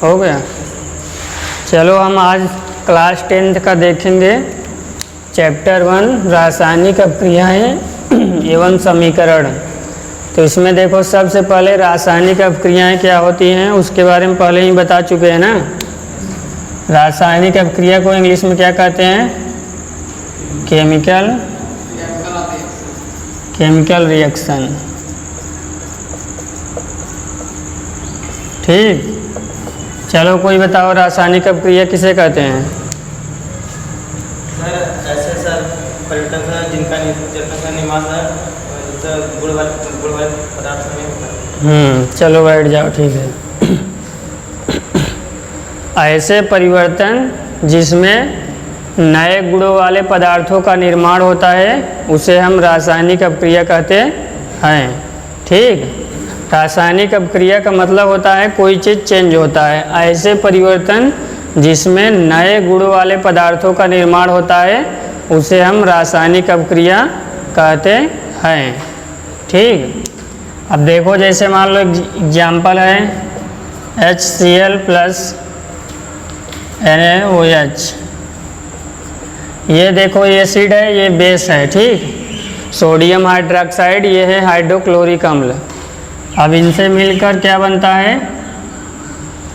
हो गया। चलो हम आज क्लास 10th का देखेंगे। चैप्टर 1 रासायनिक अपक्रियाएं एवं समीकरण। तो इसमें देखो सबसे पहले रासायनिक अपक्रियाएं क्या होती हैं उसके बारे में पहले ही बता चुके हैं ना। रासायनिक अपक्रिया को इंग्लिश में क्या कहते हैं? Chemical reaction. ठीक, चलो कोई बताओ रासायनिक अपक्रिया किसे कहते हैं? सर ऐसे सर परिवर्तन सर जिनका निर्माण सर गुण वाले पदार्थ में होता है। चलो बैठ जाओ, ठीक है। ऐसे परिवर्तन जिसमें नए गुणों वाले पदार्थों का निर्माण होता है उसे हम रासायनिक अपक्रिया कहते हैं। ठीक, रासायनिक अपक्रिया का मतलब होता है कोई चीज़ चेंज होता है। ऐसे परिवर्तन जिसमें नए गुणों वाले पदार्थों का निर्माण होता है उसे हम रासायनिक अपक्रिया कहते हैं। ठीक, अब देखो जैसे मान लो एग्जाम्पल है HCl प्लस NaOH। ये देखो ये एसिड है, ये बेस है। ठीक, सोडियम हाइड्रोक्साइड, ये है हाइड्रोक्लोरिक अम्ल। अब इनसे मिलकर क्या बनता है?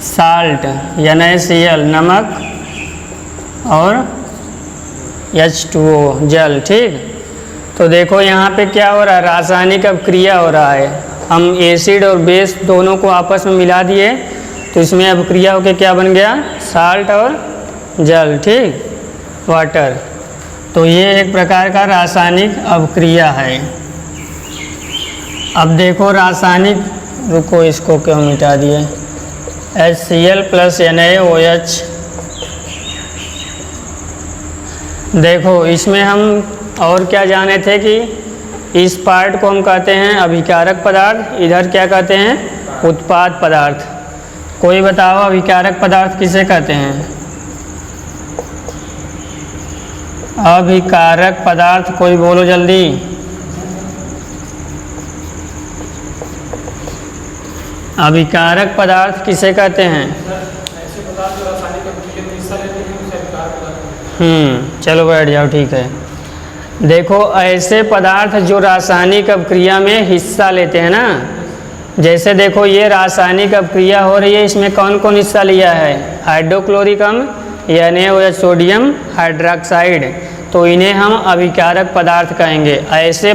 साल्ट NaCl नमक और H2O जल। ठीक, तो देखो यहाँ पे क्या हो रहा है? रासायनिक अपक्रिया हो रहा है। हम एसिड और बेस दोनों को आपस में मिला दिए तो इसमें अपक्रिया होकर क्या बन गया? साल्ट और जल। ठीक, वाटर। तो ये एक प्रकार का रासायनिक अपक्रिया है। अब देखो रासायनिक, रुको इसको क्यों मिटा दिए, HCl प्लस NaOH। देखो इसमें हम और क्या जाने थे कि इस पार्ट को हम कहते हैं अभिकारक पदार्थ, इधर क्या कहते हैं? उत्पाद पदार्थ। कोई बताओ अभिकारक पदार्थ किसे कहते हैं? अभिकारक पदार्थ कोई बोलो जल्दी। अभिकारक पदार्थ किसे कहते हैं? ऐसे पदार्थ जो रासायनिक अपक्रिया में हिस्सा लेते हैं उसे अभिकारक पदार्थ कहते हैं। चलो बैठ जाओ, ठीक है। देखो ऐसे पदार्थ जो रासायनिक अपक्रिया में हिस्सा लेते हैं ना, जैसे देखो ये रासायनिक अपक्रिया हो रही है, इसमें कौन कौन हिस्सा लिया है? हाइड्रोक्लोरिक अम्ल NaOH सोडियम हाइड्रोक्साइड। तो इन्हें हम अभिकारक पदार्थ कहेंगे। ऐसे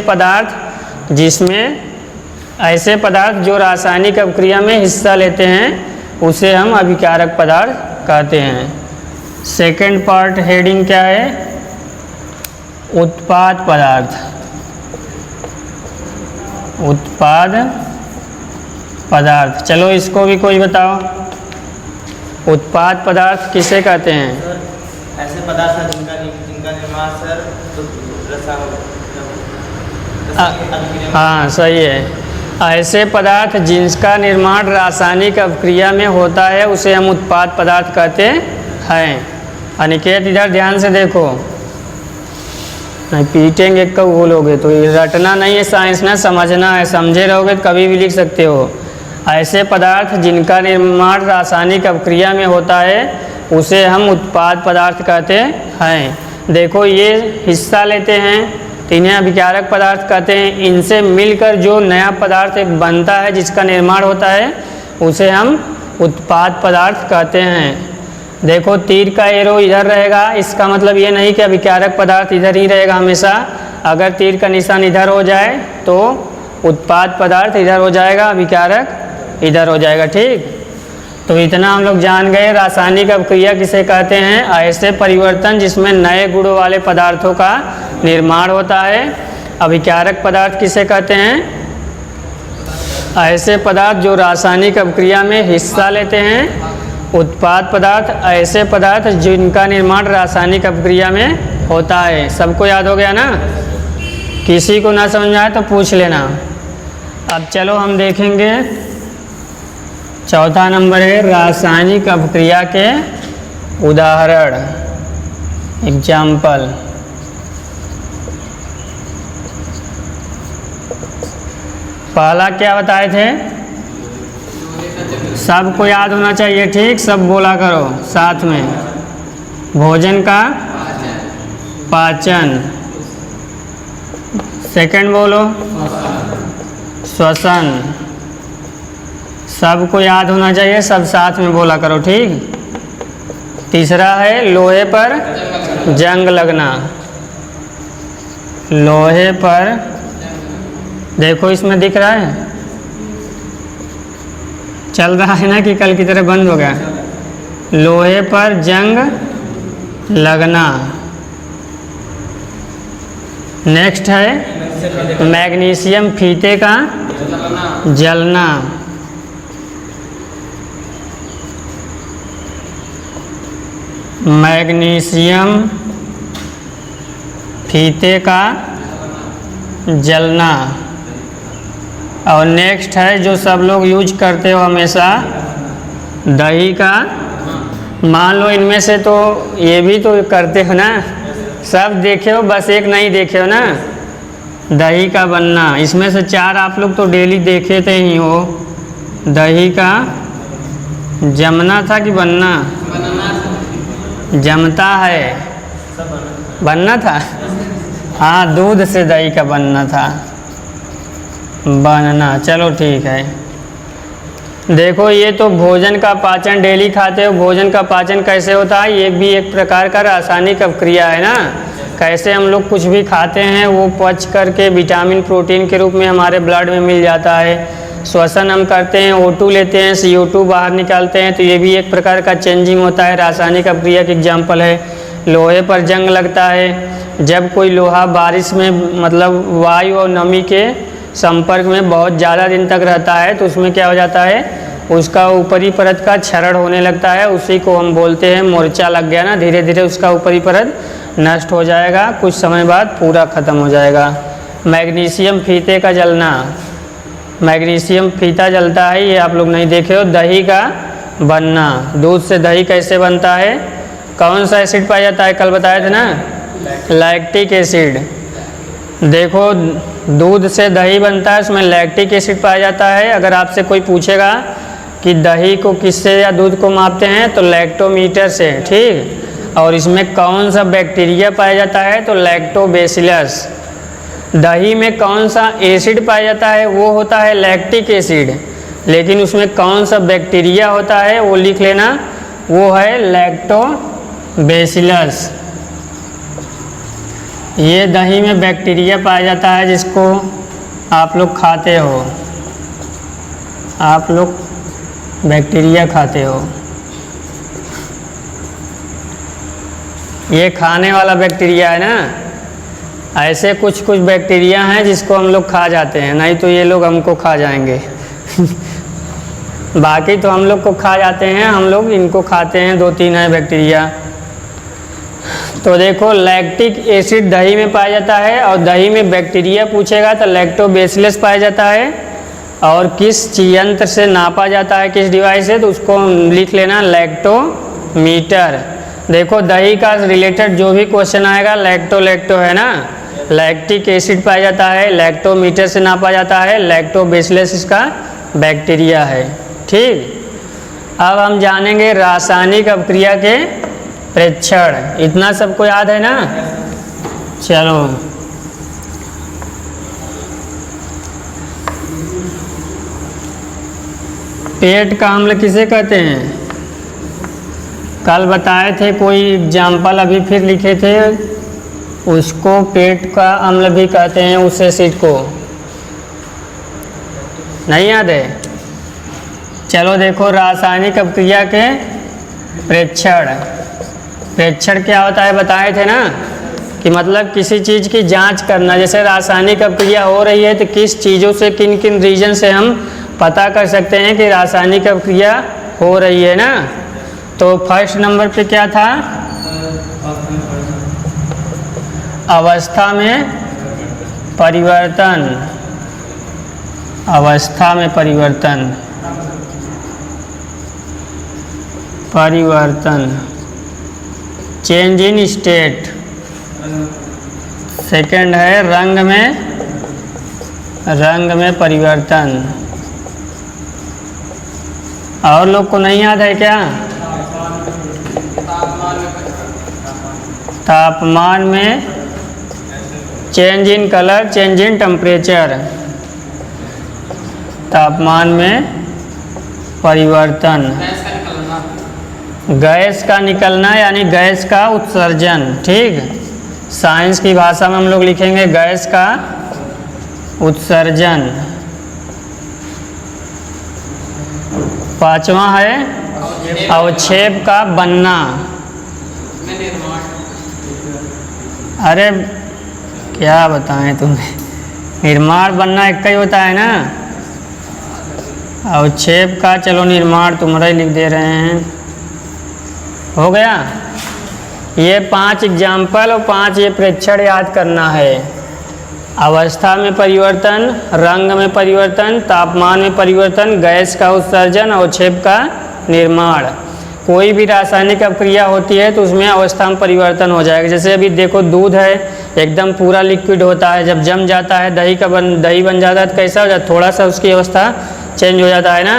पदार्थ जो रासायनिक अपक्रिया में हिस्सा लेते हैं उसे हम अभिकारक पदार्थ कहते हैं। सेकंड पार्ट हेडिंग क्या है? उत्पाद पदार्थ। उत्पाद पदार्थ, चलो इसको भी कोई बताओ। उत्पाद पदार्थ किसे कहते हैं? सर ऐसे पदार्थ हैं जिनका निर्माण सर हाँ सही है। ऐसे पदार्थ जिसका निर्माण रासायनिक अपक्रिया में होता है उसे हम उत्पाद पदार्थ कहते हैं। अनिकेत इधर ध्यान से देखो, नहीं पीटेंगे कब बोलोगे तो। ये रटना नहीं है साइंस ना, समझना है। समझे रहोगे तो कभी भी लिख सकते हो। ऐसे पदार्थ जिनका निर्माण रासायनिक अपक्रिया में होता है उसे हम उत्पाद पदार्थ कहते हैं। देखो ये हिस्सा लेते हैं तो इन्हें अभिकारक पदार्थ कहते हैं। इनसे मिलकर जो नया पदार्थ एक बनता है जिसका निर्माण होता है उसे हम उत्पाद पदार्थ कहते हैं। देखो तीर का एरो इधर रहेगा, इसका मतलब ये नहीं कि अभिकारक पदार्थ इधर ही रहेगा हमेशा। अगर तीर का निशान इधर हो जाए तो उत्पाद पदार्थ इधर हो जाएगा, अभिकारक इधर हो जाएगा। ठीक, तो इतना हम लोग जान गए रासायनिक अपक्रिया किसे कहते हैं। ऐसे परिवर्तन जिसमें नए गुणों वाले पदार्थों का निर्माण होता है। अभिकारक पदार्थ किसे कहते हैं? ऐसे पदार्थ जो रासायनिक अपक्रिया में हिस्सा लेते हैं। उत्पाद पदार्थ ऐसे पदार्थ जिनका निर्माण रासायनिक अपक्रिया में होता है। सबको याद हो गया ना? किसी को ना समझ आए तो पूछ लेना। अब चलो हम देखेंगे चौथा नंबर है रासायनिक अपक्रिया के उदाहरण, एग्जाम्पल। पहला क्या बताए थे? सबको याद होना चाहिए, ठीक, सब बोला करो साथ में। भोजन का पाचन। सेकंड बोलो, श्वसन। सबको याद होना चाहिए, सब साथ में बोला करो, ठीक। तीसरा है लोहे पर जंग लगना। लोहे पर, देखो इसमें दिख रहा है, चल रहा है ना कि कल की तरह बंद हो गया। लोहे पर जंग लगना। नेक्स्ट है मैग्नीशियम फीते का जलना। मैग्नीशियम फीते का जलना। और नेक्स्ट है जो सब लोग यूज करते हो हमेशा, दही का। मान लो इनमें से तो ये भी तो करते हो ना, सब देखे हो, बस एक नहीं देखे हो ना, दही का बनना। इसमें से 4 आप लोग तो डेली देखे थे ही हो। दही का जमना था कि बनना? जमता है, बनना था। हाँ, दूध से दही का बनना था, बनना। चलो ठीक है। देखो ये तो भोजन का पाचन डेली खाते हो, भोजन का पाचन कैसे होता है? ये भी एक प्रकार का रासायनिक अवक्रिया है ना। कैसे हम लोग कुछ भी खाते हैं वो पच करके विटामिन प्रोटीन के रूप में हमारे ब्लड में मिल जाता है। श्वसन हम करते हैं, O2 लेते हैं, CO2 बाहर निकालते हैं, तो ये भी एक प्रकार का चेंजिंग होता है, रासायनिक अवक्रिया का एग्जाम्पल है। लोहे पर जंग लगता है, जब कोई लोहा बारिश में मतलब वायु और नमी के संपर्क में बहुत ज़्यादा दिन तक रहता है तो उसमें क्या हो जाता है, उसका ऊपरी परत का क्षरण होने लगता है। उसी को हम बोलते हैं मोर्चा लग गया ना, धीरे धीरे उसका ऊपरी परत नष्ट हो जाएगा, कुछ समय बाद पूरा ख़त्म हो जाएगा। मैग्नीशियम फीते का जलना, मैग्नीशियम फीता जलता है, ये आप लोग नहीं देखे हो। दही का बनना, दूध से दही कैसे बनता है? कौन सा एसिड पाया जाता है? कल बताए थे ना, लैक्टिक एसिड। देखो दूध से दही बनता है, उसमें लैक्टिक एसिड पाया जाता है। अगर आपसे कोई पूछेगा कि दही को किससे या दूध को मापते हैं तो लैक्टोमीटर से, ठीक। और इसमें कौन सा बैक्टीरिया पाया जाता है तो लैक्टोबैसिलस। दही में कौन सा एसिड पाया जाता है वो होता है लैक्टिक एसिड, लेकिन उसमें कौन सा बैक्टीरिया होता है वो लिख लेना, वो है लैक्टोबैसिलस। ये दही में बैक्टीरिया पाया जाता है जिसको आप लोग खाते हो, आप लोग बैक्टीरिया खाते हो। ये खाने वाला बैक्टीरिया है ना। ऐसे कुछ कुछ बैक्टीरिया हैं जिसको हम लोग खा जाते हैं, नहीं तो ये लोग हमको खा जाएंगे बाकी तो हम लोग को खा जाते हैं, हम लोग इनको खाते हैं। 2-3 है बैक्टीरिया। तो देखो लैक्टिक एसिड दही में पाया जाता है, और दही में बैक्टीरिया पूछेगा तो लैक्टोबैसिलस पाया जाता है। और किस यंत्र से नापा जाता है, किस डिवाइस से, तो उसको लिख लेना लैक्टोमीटर। देखो दही का रिलेटेड जो भी क्वेश्चन आएगा लैक्टो है ना, लैक्टिक एसिड पाया जाता है, लैक्टोमीटर से नापा जाता है, लैक्टोबैसिलस इसका बैक्टीरिया है, ठीक। अब हम जानेंगे रासायनिक अवक्रिया के प्रेक्षण। इतना सबको याद है ना? चलो पेट का अम्ल किसे कहते हैं? कल बताए थे, कोई एग्जाम्पल अभी फिर लिखे थे, उसको पेट का अम्ल भी कहते हैं, उस एसिड को। नहीं याद है? चलो देखो रासायनिक अवक्रिया के प्रेक्षण। प्रेक्षण क्या होता है बताए थे ना, कि मतलब किसी चीज़ की जांच करना। जैसे रासायनिक अवक्रिया हो रही है तो किस चीज़ों से, किन किन रीजन से हम पता कर सकते हैं कि रासायनिक अवक्रिया हो रही है ना। तो फर्स्ट नंबर पे क्या था? अवस्था में परिवर्तन, अवस्था में परिवर्तन, परिवर्तन, चेंज इन स्टेट। सेकंड है रंग में परिवर्तन, और लोग को नहीं याद है क्या? तापमान में change in colour, change in temperature, तापमान में परिवर्तन, गैस का निकलना यानी गैस का उत्सर्जन। ठीक, साइंस की भाषा में हम लोग लिखेंगे गैस का उत्सर्जन। पांचवा है अवक्षेप का बनना। अरे क्या बताएं तुम्हें, निर्माण बनना एक ही होता है ना। अवक्षेप का चलो निर्माण तुम्हारा ही लिख दे रहे हैं, हो गया। ये 5 एग्जाम्पल और 5 ये प्रेक्षण याद करना है। अवस्था में परिवर्तन, रंग में परिवर्तन, तापमान में परिवर्तन, गैस का उत्सर्जन, अवक्षेप का निर्माण। कोई भी रासायनिक अभिक्रिया होती है तो उसमें अवस्था में परिवर्तन हो जाएगा। जैसे अभी देखो दूध है, एकदम पूरा लिक्विड होता है, जब जम जाता है दही बन जाता है तो कैसा हो जाता है, थोड़ा सा उसकी अवस्था चेंज हो जाता है ना।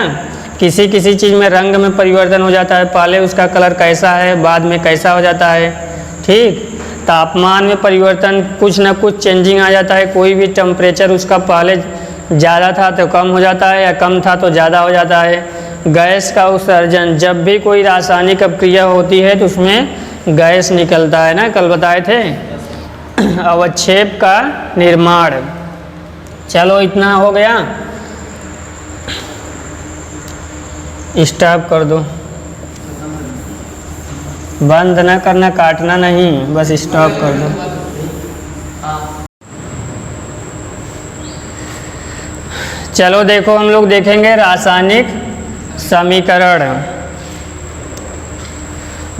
किसी किसी चीज़ में रंग में परिवर्तन हो जाता है, पहले उसका कलर कैसा है बाद में कैसा हो जाता है। ठीक, तापमान में परिवर्तन, कुछ ना कुछ चेंजिंग आ जाता है। कोई भी टेम्परेचर उसका पहले ज़्यादा था तो कम हो जाता है, या कम था तो ज़्यादा हो जाता है। गैस का उत्सर्जन, जब भी कोई रासायनिक अभिक्रिया होती है तो उसमें गैस निकलता है ना, कल बताए थे। अवक्षेप का निर्माण। चलो इतना हो गया, स्टॉप कर दो, बंद ना करना, काटना नहीं, बस स्टॉप कर दो। चलो देखो हम लोग देखेंगे रासायनिक समीकरण।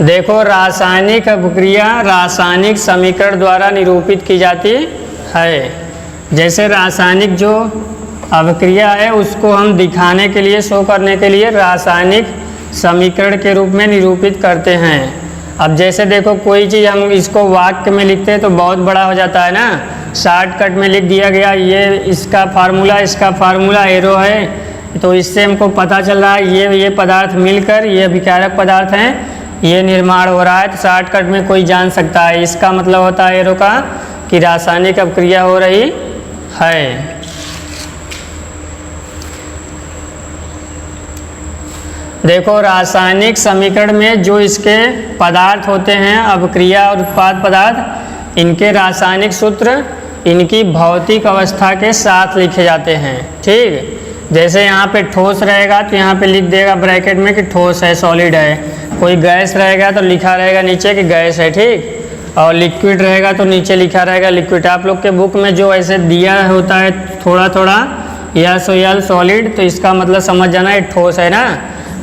देखो रासायनिक अभिक्रिया रासायनिक समीकरण द्वारा निरूपित की जाती है। जैसे रासायनिक जो अभिक्रिया है उसको हम दिखाने के लिए, शो करने के लिए रासायनिक समीकरण के रूप में निरूपित करते हैं। अब जैसे देखो कोई चीज़ हम इसको वाक्य में लिखते हैं तो बहुत बड़ा हो जाता है ना, शॉर्टकट में लिख दिया गया ये इसका फार्मूला एरो है, तो इससे हमको पता चल रहा है ये पदार्थ मिलकर ये अभिकारक पदार्थ हैं, ये निर्माण हो रहा है। तो शॉर्टकट में कोई जान सकता है, इसका मतलब होता है एरो का कि रासायनिक अभिक्रिया हो रही है। देखो रासायनिक समीकरण में जो इसके पदार्थ होते हैं, अभिक्रिया और उत्पाद पदार्थ, इनके रासायनिक सूत्र इनकी भौतिक अवस्था के साथ लिखे जाते हैं। ठीक, जैसे यहाँ पे ठोस रहेगा तो यहाँ पे लिख देगा ब्रैकेट में कि ठोस है, सॉलिड है। कोई गैस रहेगा तो लिखा रहेगा नीचे कि गैस है। ठीक, और लिक्विड रहेगा तो नीचे लिखा रहेगा लिक्विड। आप लोग के बुक में जो ऐसे दिया होता है थोड़ा थोड़ा एल सॉलिड, तो इसका मतलब समझ जाना ये ठोस है ना।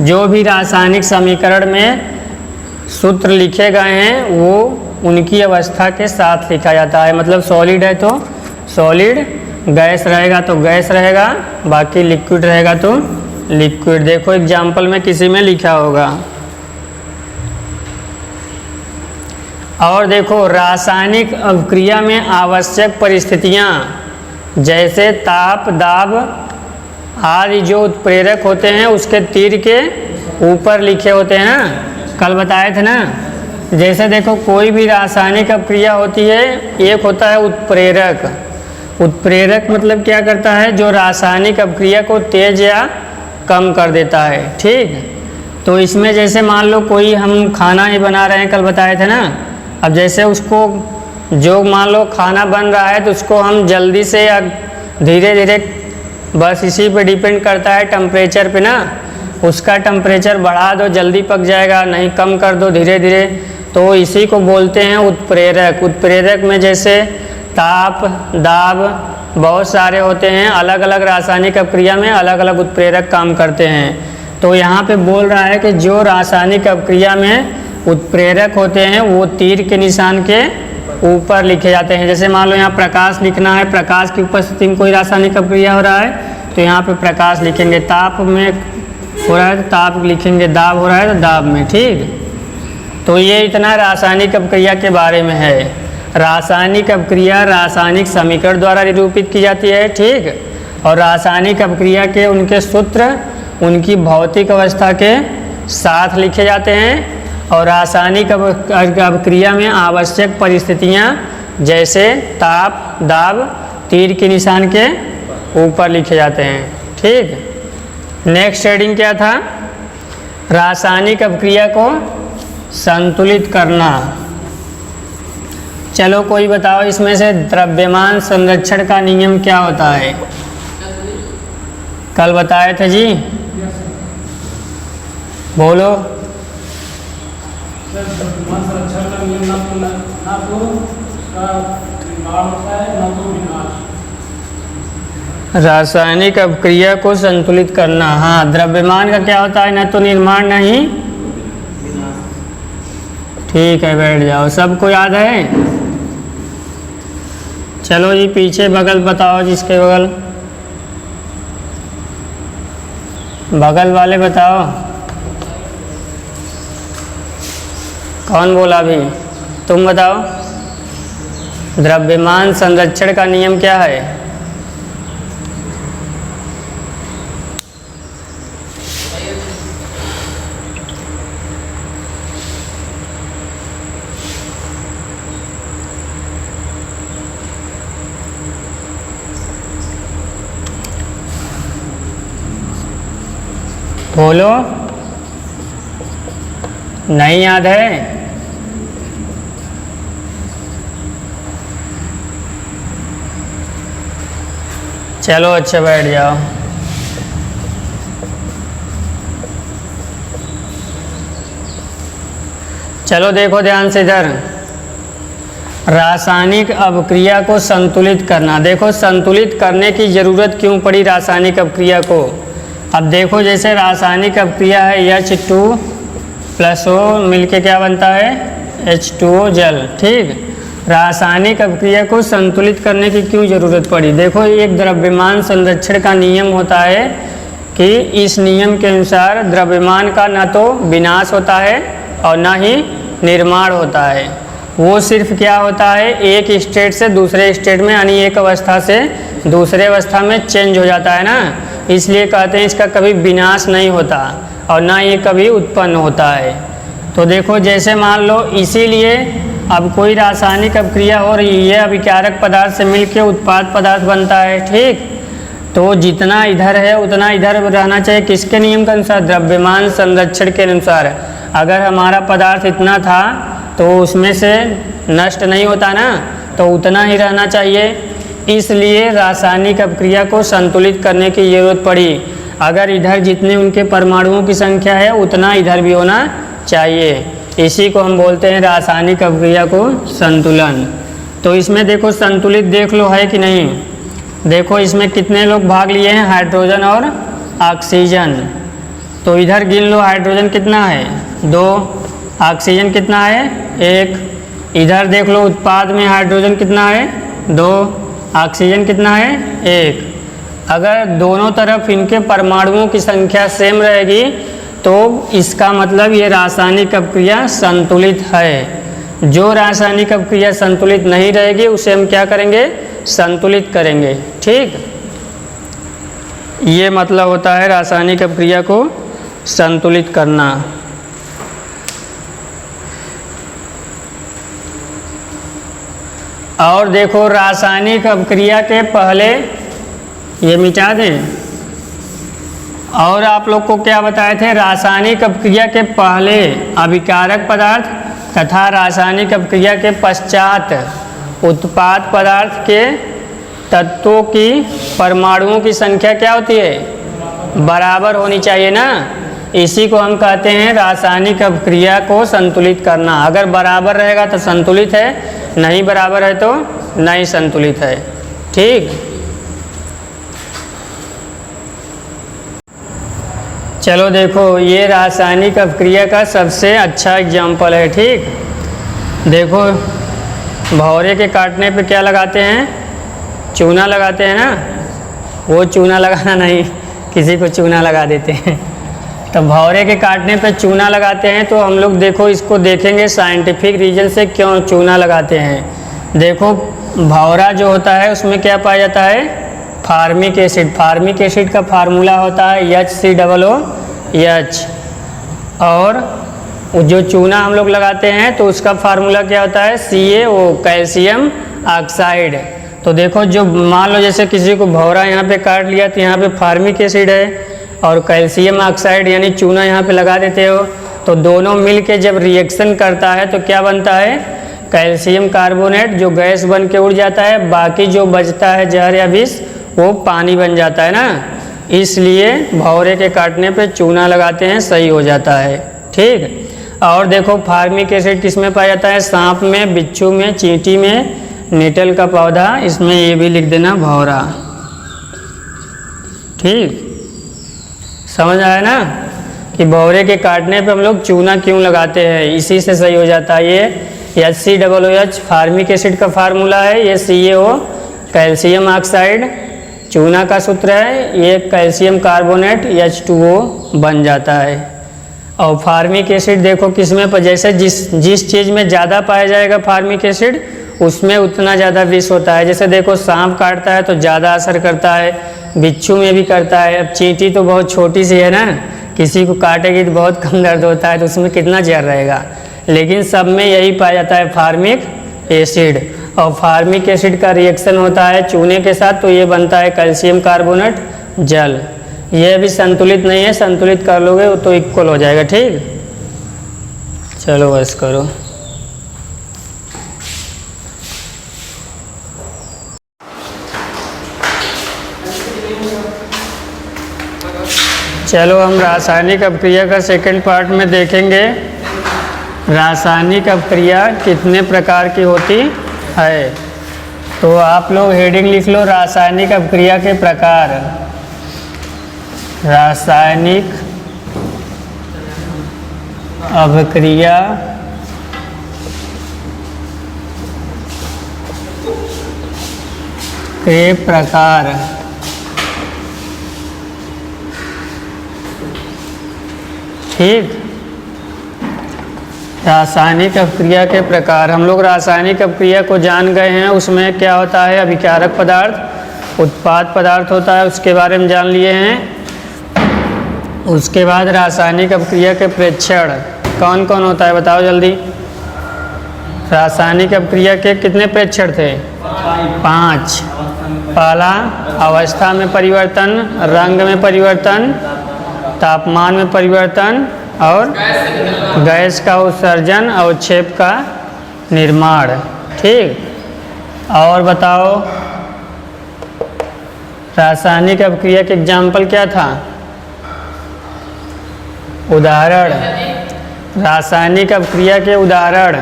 जो भी रासायनिक समीकरण में सूत्र लिखे गए हैं वो उनकी अवस्था के साथ लिखा जाता है। मतलब सॉलिड है तो सॉलिड, गैस रहेगा तो गैस रहेगा, बाकी लिक्विड रहेगा तो लिक्विड। देखो एग्जाम्पल में किसी में लिखा होगा। और देखो रासायनिक अभिक्रिया में आवश्यक परिस्थितियां जैसे ताप, दाब आदि जो उत्प्रेरक होते हैं उसके तीर के ऊपर लिखे होते हैं ना, कल बताए थे ना। जैसे देखो कोई भी रासायनिक अभिक्रिया होती है, एक होता है उत्प्रेरक। उत्प्रेरक मतलब क्या करता है, जो रासायनिक अभिक्रिया को तेज या कम कर देता है। ठीक, तो इसमें जैसे मान लो कोई हम खाना ही बना रहे हैं, कल बताए थे ना। अब जैसे उसको जो मान लो खाना बन रहा है तो उसको हम जल्दी से या धीरे धीरे, बस इसी पे डिपेंड करता है टेम्परेचर पे ना। उसका टेम्परेचर बढ़ा दो जल्दी पक जाएगा, नहीं कम कर दो धीरे धीरे, तो इसी को बोलते हैं उत्प्रेरक। उत्प्रेरक में जैसे ताप, दाब बहुत सारे होते हैं, अलग अलग रासायनिक अभिक्रिया में अलग अलग उत्प्रेरक काम करते हैं। तो यहाँ पे बोल रहा है कि जो रासायनिक अभिक्रिया में उत्प्रेरक होते हैं वो तीर के निशान के ऊपर लिखे जाते हैं। जैसे मान लो यहाँ प्रकाश लिखना है, प्रकाश की उपस्थिति में कोई रासायनिक अभिक्रिया हो रहा है तो यहाँ पे प्रकाश लिखेंगे। ताप में हो रहा है तो ताप लिखेंगे, दाब हो रहा है तो दाब में। ठीक, तो ये इतना रासायनिक अभिक्रिया के बारे में है। रासायनिक अभिक्रिया रासायनिक समीकरण द्वारा निरूपित की जाती है। ठीक, और रासायनिक अभिक्रिया के उनके सूत्र उनकी भौतिक अवस्था के साथ लिखे जाते हैं और रासायनिक अभिक्रिया में आवश्यक परिस्थितियाँ जैसे ताप, दाब, तीर के निशान के ऊपर लिखे जाते हैं। ठीक, नेक्स्ट हेडिंग क्या था? रासायनिक अभिक्रिया को संतुलित करना। चलो कोई बताओ इसमें से द्रव्यमान संरक्षण का नियम क्या होता है? कल बताए थे जी, बोलो। द्रव्यमान संरक्षण का नियम ना तो निर्माण होता है ना तो विनाश। रासायनिक अभिक्रिया को संतुलित करना, हाँ, द्रव्यमान का क्या होता है? न तो निर्माण नहीं। ठीक है, बैठ जाओ, सबको याद है? चलो जी पीछे बगल बताओ, जिसके बगल वाले बताओ। कौन बोला अभी? तुम बताओ। द्रव्यमान संरक्षण का नियम क्या है? बोलो, नहीं याद है? चलो अच्छा, बैठ जाओ। चलो देखो ध्यान से इधर, रासायनिक अभिक्रिया को संतुलित करना। देखो संतुलित करने की ज़रूरत क्यों पड़ी रासायनिक अभिक्रिया को? अब देखो जैसे रासायनिक अभिक्रिया है H2+O मिलके क्या बनता है? H2O जल। ठीक, रासायनिक अभिक्रिया को संतुलित करने की क्यों ज़रूरत पड़ी? देखो एक द्रव्यमान संरक्षण का नियम होता है कि इस नियम के अनुसार द्रव्यमान का न तो विनाश होता है और न ही निर्माण होता है। वो सिर्फ क्या होता है, एक स्टेट से दूसरे स्टेट में, यानी एक अवस्था से दूसरे अवस्था में चेंज हो जाता है ना, इसलिए कहते हैं इसका कभी विनाश नहीं होता और ना ये कभी उत्पन्न होता है। तो देखो जैसे मान लो, इसीलिए अब कोई रासायनिक अभिक्रिया हो रही है, अभिकारक पदार्थ से मिलकर उत्पाद पदार्थ बनता है। ठीक, तो जितना इधर है उतना इधर रहना चाहिए, किसके नियम के अनुसार? द्रव्यमान संरक्षण के अनुसार। अगर हमारा पदार्थ इतना था तो उसमें से नष्ट नहीं होता ना, तो उतना ही रहना चाहिए। इसलिए रासायनिक अभिक्रिया को संतुलित करने की ज़रूरत पड़ी। अगर इधर जितने उनके परमाणुओं की संख्या है उतना इधर भी होना चाहिए। इसी को हम बोलते हैं रासायनिक अभिक्रिया को संतुलन। तो इसमें देखो संतुलित देख लो है कि नहीं। देखो इसमें कितने लोग भाग लिए हैं? हाइड्रोजन और ऑक्सीजन। तो इधर गिन लो, हाइड्रोजन कितना है? 2, ऑक्सीजन कितना है? 1। इधर देख लो उत्पाद में हाइड्रोजन कितना है? 2, ऑक्सीजन कितना है? 1। अगर दोनों तरफ इनके परमाणुओं की संख्या सेम रहेगी तो इसका मतलब ये रासायनिक अभिक्रिया संतुलित है। जो रासायनिक अभिक्रिया संतुलित नहीं रहेगी उसे हम क्या करेंगे? संतुलित करेंगे। ठीक, ये मतलब होता है रासायनिक अभिक्रिया को संतुलित करना। और देखो रासायनिक अभिक्रिया के पहले, ये मिटा दें, और आप लोग को क्या बताए थे? रासायनिक अभिक्रिया के पहले अभिकारक पदार्थ तथा रासायनिक अभिक्रिया के पश्चात उत्पाद पदार्थ के तत्वों की परमाणुओं की संख्या क्या होती है? बराबर होनी चाहिए ना। इसी को हम कहते हैं रासायनिक अभिक्रिया को संतुलित करना। अगर बराबर रहेगा तो संतुलित है, नहीं बराबर है तो नहीं संतुलित है। ठीक, चलो देखो ये रासायनिक अभिक्रिया का सबसे अच्छा एग्जाम्पल है। ठीक, देखो भौरे के काटने पे क्या लगाते हैं? चूना लगाते हैं ना। वो चूना लगाना नहीं, किसी को चूना लगा देते हैं। तो भौरे के काटने पे चूना लगाते हैं। तो हम लोग देखो इसको देखेंगे साइंटिफिक रीजन से क्यों चूना लगाते हैं। देखो भौरा जो होता है उसमें क्या पाया जाता है? फार्मिक एसिड का फार्मूला होता है HCOOH। और जो चूना हम लोग लगाते हैं तो उसका फार्मूला क्या होता है CaO, कैल्शियम ऑक्साइड। तो देखो जो मान लो जैसे किसी को भौरा यहाँ पे काट लिया तो यहाँ पे फार्मिक एसिड है और कैल्शियम ऑक्साइड यानी चूना यहाँ पे लगा देते हो, तो दोनों मिल के जब रिएक्शन करता है तो क्या बनता है, कैल्शियम कार्बोनेट जो गैस बन के उड़ जाता है, बाकी जो बचता है जहर या विष वो पानी बन जाता है ना। इसलिए भौरे के काटने पे चूना लगाते हैं, सही हो जाता है। ठीक। और देखो फार्मिक एसिड किस में पाया जाता है, सांप में, बिच्छू में, चींटी में, नेटल का पौधा, इसमें ये भी लिख देना भौरा। ठीक, समझ आया ना कि भौरे के काटने पे हम लोग चूना क्यों लगाते हैं, इसी से सही हो जाता है। ये HCOOH फार्मिक एसिड का फार्मूला है, ये CaO कैल्शियम ऑक्साइड चूना का सूत्र है, ये कैल्शियम कार्बोनेट H2O बन जाता है। और फार्मिक एसिड देखो किस में, जैसे जिस चीज़ में ज़्यादा पाया जाएगा फार्मिक एसिड उसमें उतना ज़्यादा विष होता है। जैसे देखो सांप काटता है तो ज़्यादा असर करता है, बिच्छू में भी करता है। अब चींटी तो बहुत छोटी सी है ना, किसी को काटेगी तो बहुत कम दर्द होता है, तो उसमें कितना जहर रहेगा, लेकिन सब में यही पाया जाता है फार्मिक एसिड। और फार्मिक एसिड का रिएक्शन होता है चूने के साथ तो ये बनता है कैल्शियम कार्बोनेट जल। ये भी संतुलित नहीं है, संतुलित कर लोगे तो इक्वल हो जाएगा। ठीक, चलो बस करो। चलो हम रासायनिक अपक्रिया का सेकंड पार्ट में देखेंगे रासायनिक अपक्रिया कितने प्रकार की होती है। तो आप लोग हेडिंग लिख लो, रासायनिक अपक्रिया के प्रकार। रासायनिक अपक्रिया के प्रकार। ठीक, रासायनिक अपक्रिया के प्रकार। हम लोग रासायनिक अपक्रिया को जान गए हैं, उसमें क्या होता है, अभिकारक पदार्थ, उत्पाद पदार्थ होता है, उसके बारे में जान लिए हैं। उसके बाद रासायनिक अपक्रिया के प्रेक्षण कौन कौन होता है बताओ जल्दी। रासायनिक अपक्रिया के कितने प्रेक्षण थे, 5। पहला अवस्था में परिवर्तन, रंग में परिवर्तन, तापमान में परिवर्तन और गैस का उत्सर्जन, अवक्षेप का निर्माण। ठीक, और बताओ रासायनिक अपक्रिया के एग्जाम्पल क्या था, उदाहरण, रासायनिक अपक्रिया के उदाहरण।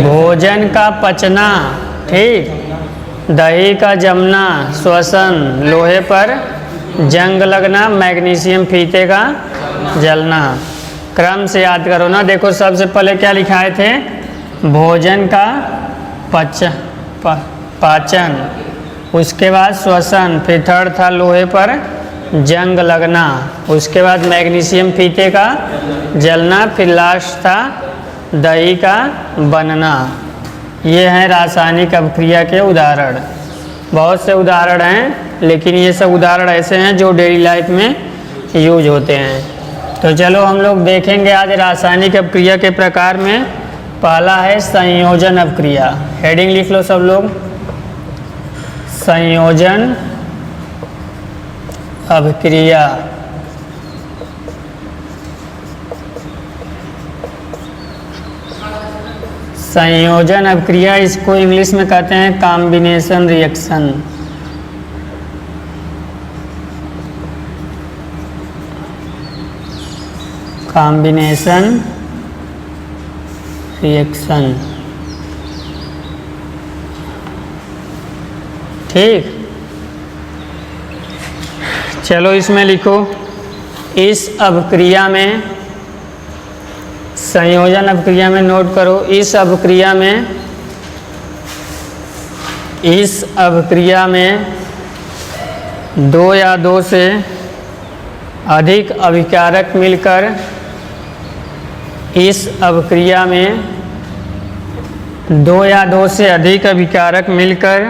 भोजन का पचना, ठीक, दही का जमना, श्वसन, लोहे पर जंग लगना, मैग्नीशियम फीते का जलना। क्रम से याद करो ना। देखो सबसे पहले क्या लिखाए थे, भोजन का पाचन, उसके बाद श्वसन, फिर थर्ड था लोहे पर जंग लगना, उसके बाद मैग्नीशियम फीते का जलना, फिर लास्ट था दही का बनना। ये हैं रासायनिक अपक्रिया के उदाहरण। बहुत से उदाहरण हैं, लेकिन ये सब उदाहरण ऐसे हैं जो डेली लाइफ में यूज होते हैं। तो चलो हम लोग देखेंगे आज रासायनिक अपक्रिया के प्रकार में। पहला है संयोजन अपक्रिया। हेडिंग लिख लो सब लोग, संयोजन अपक्रिया। संयोजन अपक्रिया, इसको इंग्लिश में कहते हैं कॉम्बिनेशन रिएक्शन। Combination reaction. ठीक, चलो इसमें लिखो, इस अपक्रिया में, संयोजन अपक्रिया में नोट करो, इस अपक्रिया में 2 या 2 से अधिक अभिकारक मिलकर इस अपक्रिया में दो या दो से अधिक अभिकारक मिलकर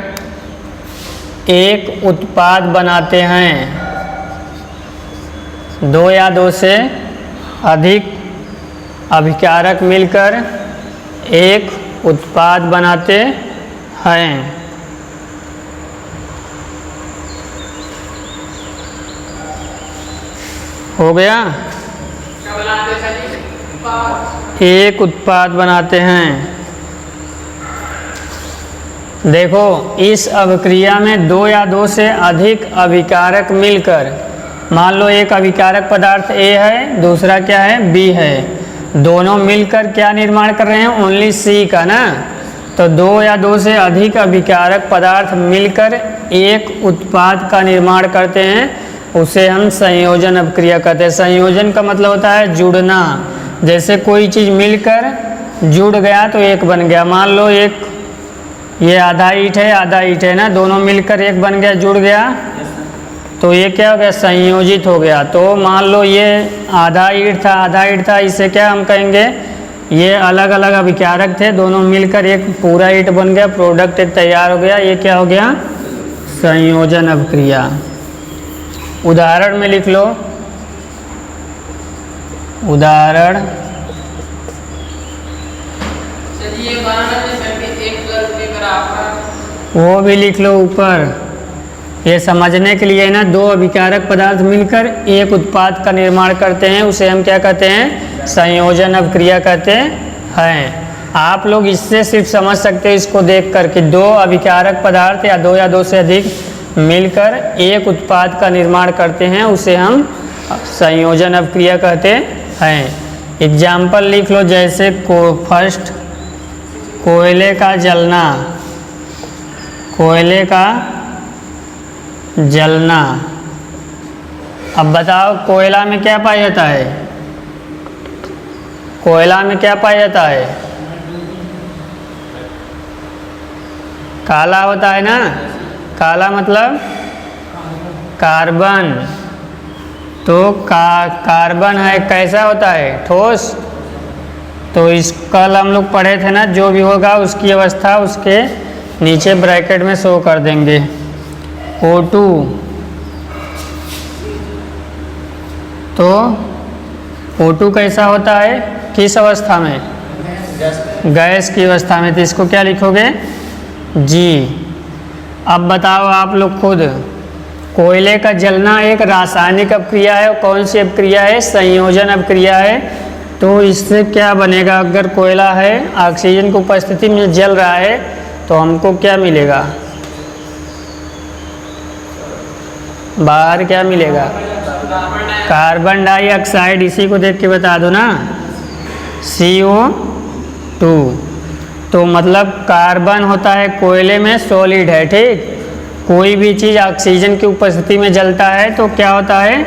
एक उत्पाद बनाते हैं। दो या दो से अधिक अभिकारक मिलकर एक उत्पाद बनाते हैं। हो गया? एक उत्पाद बनाते हैं। देखो, इस अभिक्रिया में दो या दो से अधिक अभिकारक मिलकर, मान लो एक अभिकारक पदार्थ A है, दूसरा क्या है B है, दोनों मिलकर क्या निर्माण कर रहे हैं? ओनली C का ना। तो दो या दो से अधिक अभिकारक पदार्थ मिलकर एक उत्पाद का निर्माण करते हैं, उसे हम संयोजन अभिक्रिया कहते हैं। संयोजन का मतलब होता है जुड़ना। जैसे कोई चीज़ मिलकर जुड़ गया तो एक बन गया। मान लो एक ये आधा ईंट है ना, दोनों मिलकर एक बन गया, जुड़ गया, तो ये क्या हो गया? संयोजित हो गया। तो मान लो ये आधा ईंट था, इसे क्या हम कहेंगे? ये अलग अलग अभिकारक थे, दोनों मिलकर एक पूरा ईंट बन गया, प्रोडक्ट एक तैयार हो गया। ये क्या हो गया? संयोजन अभिक्रिया। उदाहरण में लिख लो, उदाहरण वो भी लिख लो ऊपर। ये समझने के लिए ना, दो अभिकारक पदार्थ मिलकर एक उत्पाद का निर्माण करते हैं, उसे हम क्या कहते हैं? संयोजन अभिक्रिया कहते हैं। आप लोग इससे सिर्फ समझ सकते हैं इसको देख कर कि दो अभिकारक पदार्थ या दो से अधिक मिलकर एक उत्पाद का निर्माण करते हैं, उसे हम संयोजन अभिक्रिया कहते हैं। एग्जाम्पल लिख लो, जैसे फर्स्ट कोयले का जलना, कोयले का जलना। अब बताओ कोयला में क्या पाया जाता है? कोयला में क्या पाया जाता है? काला होता है ना। काला मतलब कार्बन। तो कार्बन है, कैसा होता है? ठोस। तो इस कल हम लोग पढ़े थे ना, जो भी होगा उसकी अवस्था उसके नीचे ब्रैकेट में शो कर देंगे। O2, तो O2 कैसा होता है? किस अवस्था में? गैस की अवस्था में। तो इसको क्या लिखोगे? G। अब बताओ आप लोग खुद, कोयले का जलना एक रासायनिक अभिक्रिया है। कौन सी अभिक्रिया है? संयोजन अभिक्रिया है। तो इससे क्या बनेगा? अगर कोयला है, ऑक्सीजन की उपस्थिति में जल रहा है, तो हमको क्या मिलेगा? बाहर क्या मिलेगा? Carbon dioxide. इसी को देख के बता दो ना, CO2। तो मतलब कार्बन होता है कोयले में, सॉलिड है, ठीक। कोई भी चीज़ ऑक्सीजन की उपस्थिति में जलता है तो क्या होता है?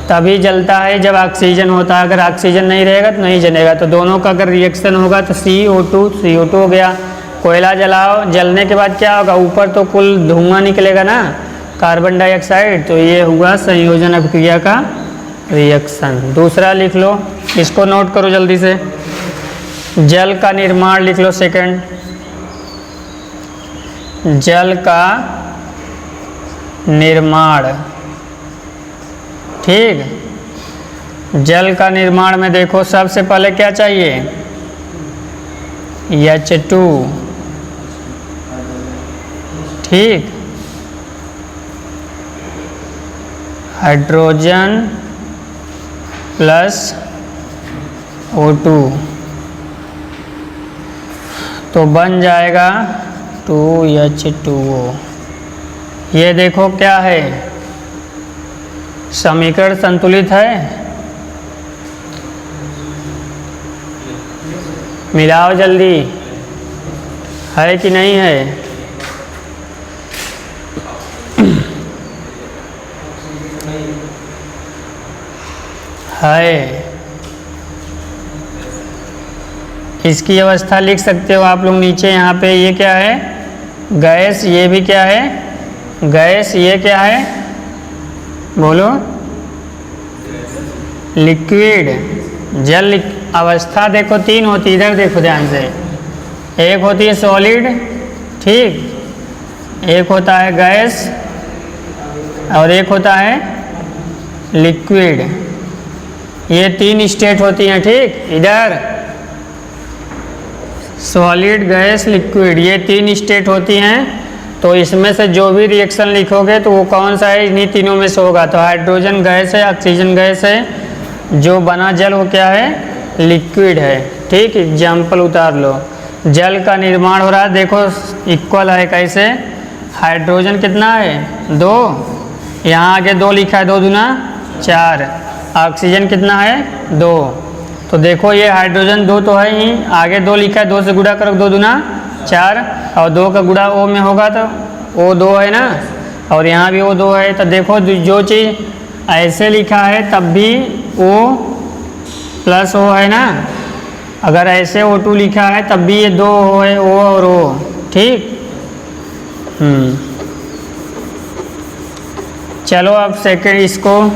तभी जलता है जब ऑक्सीजन होता है। अगर ऑक्सीजन नहीं रहेगा तो नहीं जलेगा। तो दोनों का अगर रिएक्शन होगा तो CO2 हो गया। कोयला जलाओ, जलने के बाद क्या होगा? ऊपर तो कुल धुआं निकलेगा ना, कार्बन डाइऑक्साइड। तो ये हुआ संयोजन अभिक्रिया का रिएक्शन। दूसरा लिख लो, इसको नोट करो जल्दी से। जल का निर्माण लिख लो सेकंड। जल का निर्माण, ठीक। जल का निर्माण में देखो, सबसे पहले क्या चाहिए? H2, ठीक। हाइड्रोजन प्लस O2, तो बन जाएगा 2H2O। ये देखो क्या है? समीकरण संतुलित है। मिलाओ जल्दी, है कि नहीं है? है। इसकी अवस्था लिख सकते हो आप लोग नीचे। यहाँ पे ये क्या है? गैस। ये भी क्या है? गैस। ये क्या है? बोलो। लिक्विड। जल अवस्था देखो तीन होती, इधर देखो ध्यान से। एक होती है सॉलिड, ठीक, एक होता है गैस और एक होता है लिक्विड। ये 3 स्टेट होती हैं, ठीक। इधर सॉलिड, गैस, लिक्विड, ये 3 स्टेट होती हैं। तो इसमें से जो भी रिएक्शन लिखोगे तो वो कौन सा है, इन्हीं तीनों में से होगा। तो हाइड्रोजन गैस है, ऑक्सीजन गैस है, जो बना जल वो क्या है, लिक्विड है, ठीक। एग्जाम्पल उतार लो। जल का निर्माण हो रहा है, देखो इक्वल है, कैसे, हाइड्रोजन कितना है 2, यहाँ आगे 2 लिखा है, 2 दूना 4, ऑक्सीजन कितना है 2। तो देखो ये हाइड्रोजन 2 तो है ही, आगे 2 लिखा है, 2 से गुणा करो, 2 दूना 4, और 2 का गुणा O में होगा तो O 2 है ना, और यहाँ भी O 2 है। तो देखो जो चीज़ ऐसे लिखा है तब भी O प्लस O है ना, अगर ऐसे O2 लिखा है तब भी ये 2 है, O और O, ठीक। चलो अब सेकेंड इसको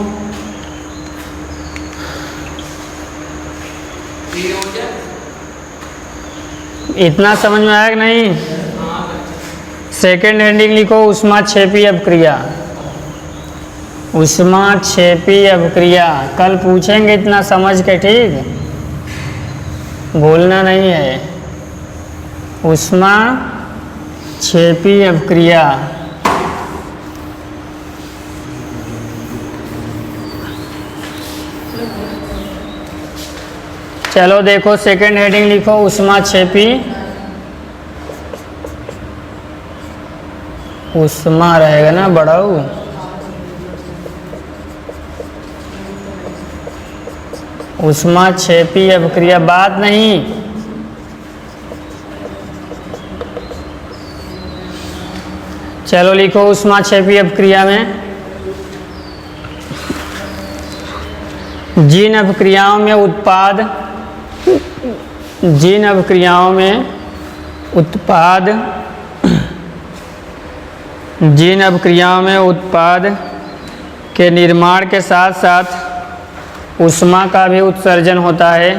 इतना समझ में आया कि नहीं। सेकेंड हेडिंग लिखो ऊष्माक्षेपी अपक्रिया। ऊष्माक्षेपी अपक्रिया कल पूछेंगे, इतना समझ के, ठीक, भूलना नहीं है। ऊष्माक्षेपी अपक्रिया, चलो देखो सेकेंड हेडिंग लिखो ऊष्माक्षेपी, ऊष्मा रहेगा ना बड़ाऊ, ऊष्माक्षेपी अपक्रिया, बात नहीं। चलो लिखो ऊष्माक्षेपी अपक्रिया में जिन अपक्रियाओं में उत्पाद के निर्माण के साथ साथ ऊष्मा का भी उत्सर्जन होता है,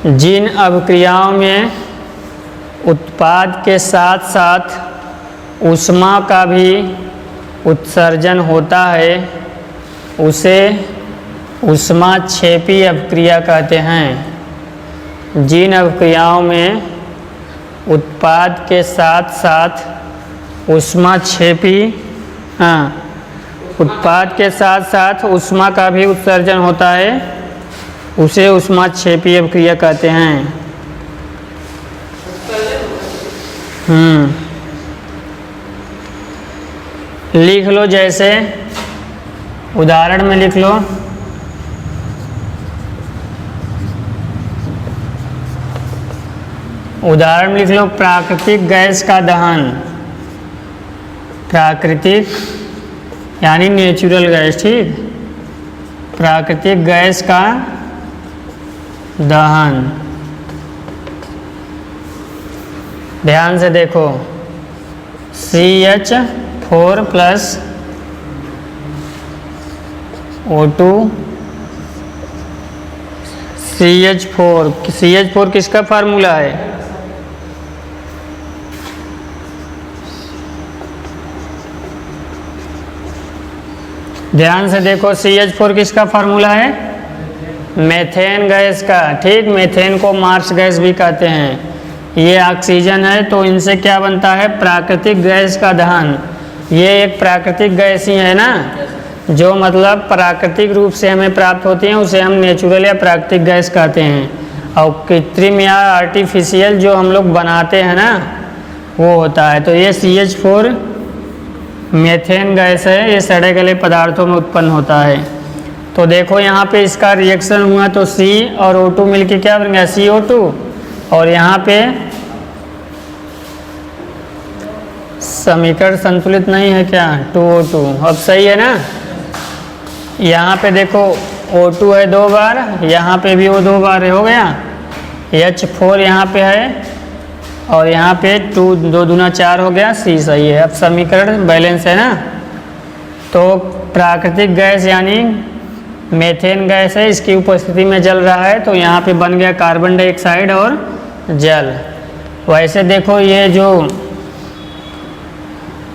जिन अपक्रियाओं में उत्पाद के साथ साथ ऊष्मा का भी उत्सर्जन होता है उसे ऊष्माक्षेपी अपक्रिया कहते हैं। जिन अपक्रियाओं में उत्पाद के साथ साथ उत्पाद के साथ साथ ऊष्मा का भी उत्सर्जन होता है उसे ऊष्माक्षेपी अपक्रिया कहते हैं। लिख लो, जैसे उदाहरण में लिख लो, उदाहरण में लिख लो, प्राकृतिक गैस का दहन, प्राकृतिक यानी नेचुरल गैस, ठीक, प्राकृतिक गैस का दहन। ध्यान से देखो, CH4 प्लस O2, CH4 किसका फार्मूला है, ध्यान से देखो, CH4 किसका फार्मूला है, मेथेन गैस का, ठीक। मेथेन को मार्स गैस भी कहते हैं। ये ऑक्सीजन है तो इनसे क्या बनता है, प्राकृतिक गैस का दहन। ये एक प्राकृतिक गैस ही है ना, जो मतलब प्राकृतिक रूप से हमें प्राप्त होती हैं उसे हम नेचुरल या प्राकृतिक गैस कहते हैं। और कृत्रिम या आर्टिफिशियल जो हम लोग बनाते हैं ना वो होता है। तो ये CH4 मेथेन गैस है, ये सड़े गले पदार्थों में उत्पन्न होता है। तो देखो यहाँ पे इसका रिएक्शन हुआ तो C और O2 मिलके क्या बन गया, CO2, और यहाँ पे समीकरण संतुलित नहीं है क्या, 2O2। अब सही है ना। यहाँ पे देखो O2 है 2 बार, यहाँ पे भी वो 2 बार है, हो गया। H4 यहाँ पे है और यहाँ पे 2 दूना 4 हो गया, C सही है। अब समीकरण बैलेंस है ना। तो प्राकृतिक गैस यानी मेथेन गैस है, इसकी उपस्थिति में जल रहा है तो यहाँ पे बन गया कार्बन डाइऑक्साइड और जल। वैसे देखो ये जो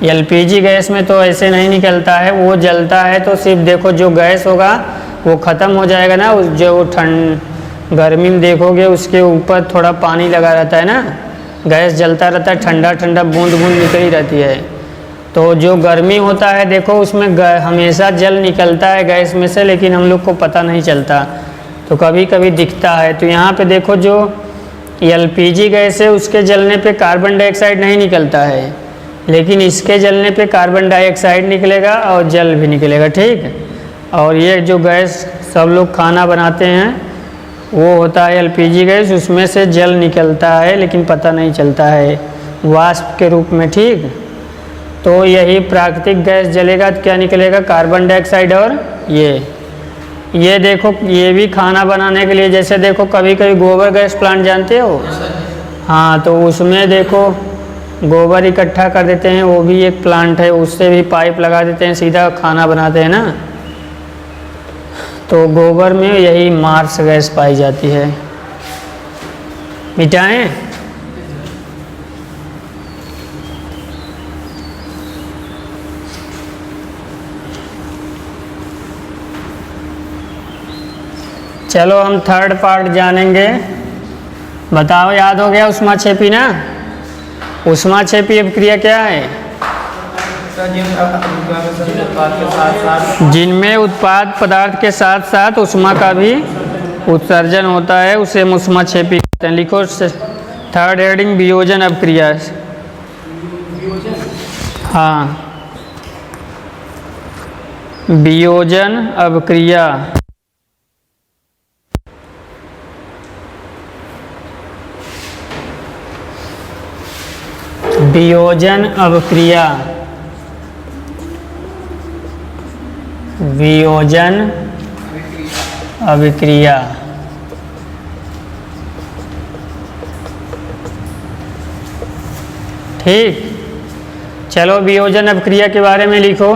एलपीजी गैस में तो ऐसे नहीं निकलता है, वो जलता है तो सिर्फ देखो जो गैस होगा वो ख़त्म हो जाएगा ना, उस जो ठंड गर्मी में देखोगे उसके ऊपर थोड़ा पानी लगा रहता है ना, गैस जलता रहता है, ठंडा ठंडा बूंद बूंद निकली रहती है। तो जो गर्मी होता है देखो उसमें हमेशा जल निकलता है गैस में से, लेकिन हम लोग को पता नहीं चलता, तो कभी कभी दिखता है। तो यहाँ पे देखो जो एलपीजी गैस है उसके जलने पे कार्बन डाइऑक्साइड नहीं निकलता है, लेकिन इसके जलने पे कार्बन डाइऑक्साइड निकलेगा और जल भी निकलेगा, ठीक। और ये जो गैस सब लोग खाना बनाते हैं वो होता है एलपीजी गैस, उसमें से जल निकलता है लेकिन पता नहीं चलता है, वाष्प के रूप में, ठीक। तो यही प्राकृतिक गैस जलेगा तो क्या निकलेगा, कार्बन डाइऑक्साइड और ये देखो ये भी खाना बनाने के लिए, जैसे देखो कभी कभी गोबर गैस प्लांट जानते हो, हाँ, तो उसमें देखो गोबर इकट्ठा कर देते हैं, वो भी एक प्लांट है, उससे भी पाइप लगा देते हैं, सीधा खाना बनाते हैं ना। तो गोबर में यही मार्स गैस पाई जाती है। मिटाएं? चलो हम थर्ड पार्ट जानेंगे। बताओ याद हो गया ऊष्माक्षेपी ना? ऊष्माक्षेपी अभिक्रिया क्या है? जिनमें उत्पाद पदार्थ के साथ साथ ऊष्मा का भी उत्सर्जन होता है उसे हम ऊष्माक्षेपी कहते हैं। लिखो थर्ड हेडिंग वियोजन अभिक्रिया। हाँ, वियोजन अभिक्रिया। वियोजन अभिक्रिया, वियोजन अभिक्रिया, ठीक। चलो वियोजन अभिक्रिया के बारे में लिखो।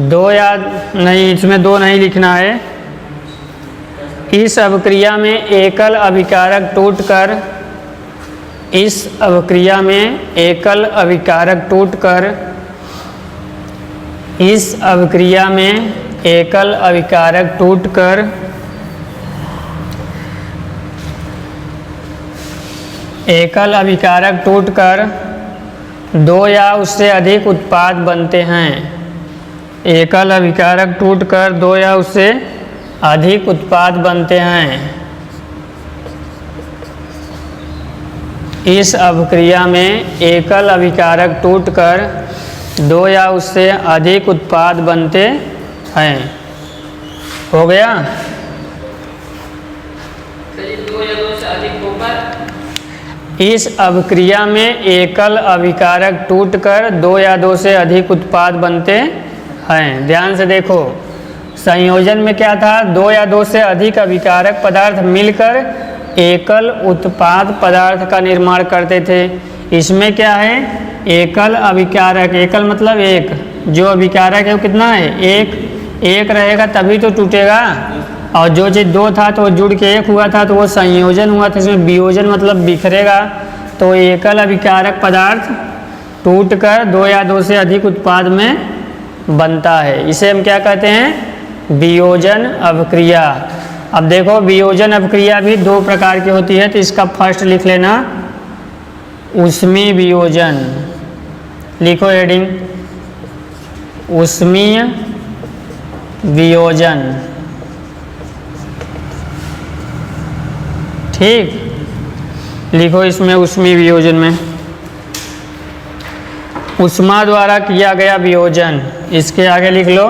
दो याद नहीं, इसमें दो नहीं लिखना है। इस अभिक्रिया में एकल अभिकारक टूटकर, इस अभिक्रिया में एकल अभिकारक टूटकर, इस अभिक्रिया में एकल अभिकारक टूटकर एकल अभिकारक टूटकर दो या उससे अधिक उत्पाद बनते हैं। एकल अभिकारक टूटकर दो या उससे अधिक उत्पाद बनते हैं। इस अभिक्रिया में एकल अभिकारक टूटकर दो या उससे अधिक उत्पाद बनते हैं। हो गया? दो या दो से अधिक होकर इस अभिक्रिया में एकल अभिकारक टूटकर दो या दो से अधिक उत्पाद बनते हैं। ध्यान से देखो, संयोजन में क्या था, दो या दो से अधिक अभिकारक पदार्थ मिलकर एकल उत्पाद पदार्थ का निर्माण करते थे। इसमें क्या है, एकल अभिकारक, एकल मतलब एक, जो अभिकारक है वो कितना है, एक रहेगा तभी तो टूटेगा, और जो चीज़ दो था तो वो जुड़ के एक हुआ था तो वो संयोजन हुआ था। इसमें वियोजन मतलब बिखरेगा। तो एकल अभिकारक पदार्थ टूटकर दो या दो से अधिक उत्पाद में बनता है, इसे हम क्या कहते हैं, वियोजन अभिक्रिया। अब देखो वियोजन अभिक्रिया भी दो प्रकार की होती है, तो इसका फर्स्ट लिख लेना, ऊष्मीय वियोजन। लिखो हेडिंग, ऊष्मीय वियोजन, ठीक। लिखो इसमें ऊष्मीय वियोजन में ऊष्मा द्वारा किया गया वियोजन। इसके आगे लिख लो,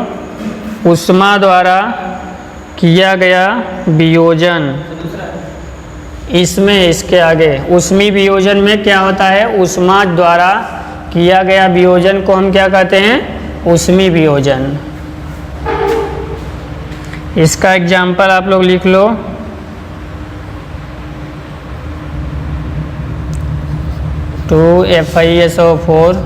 ऊष्मा द्वारा किया गया वियोजन। इसमें इसके आगे ऊष्मीय वियोजन में क्या होता है, ऊष्मा द्वारा किया गया वियोजन को हम क्या कहते हैं, ऊष्मीय वियोजन। इसका एग्जाम्पल आप लोग लिख लो, 2FiSO4 +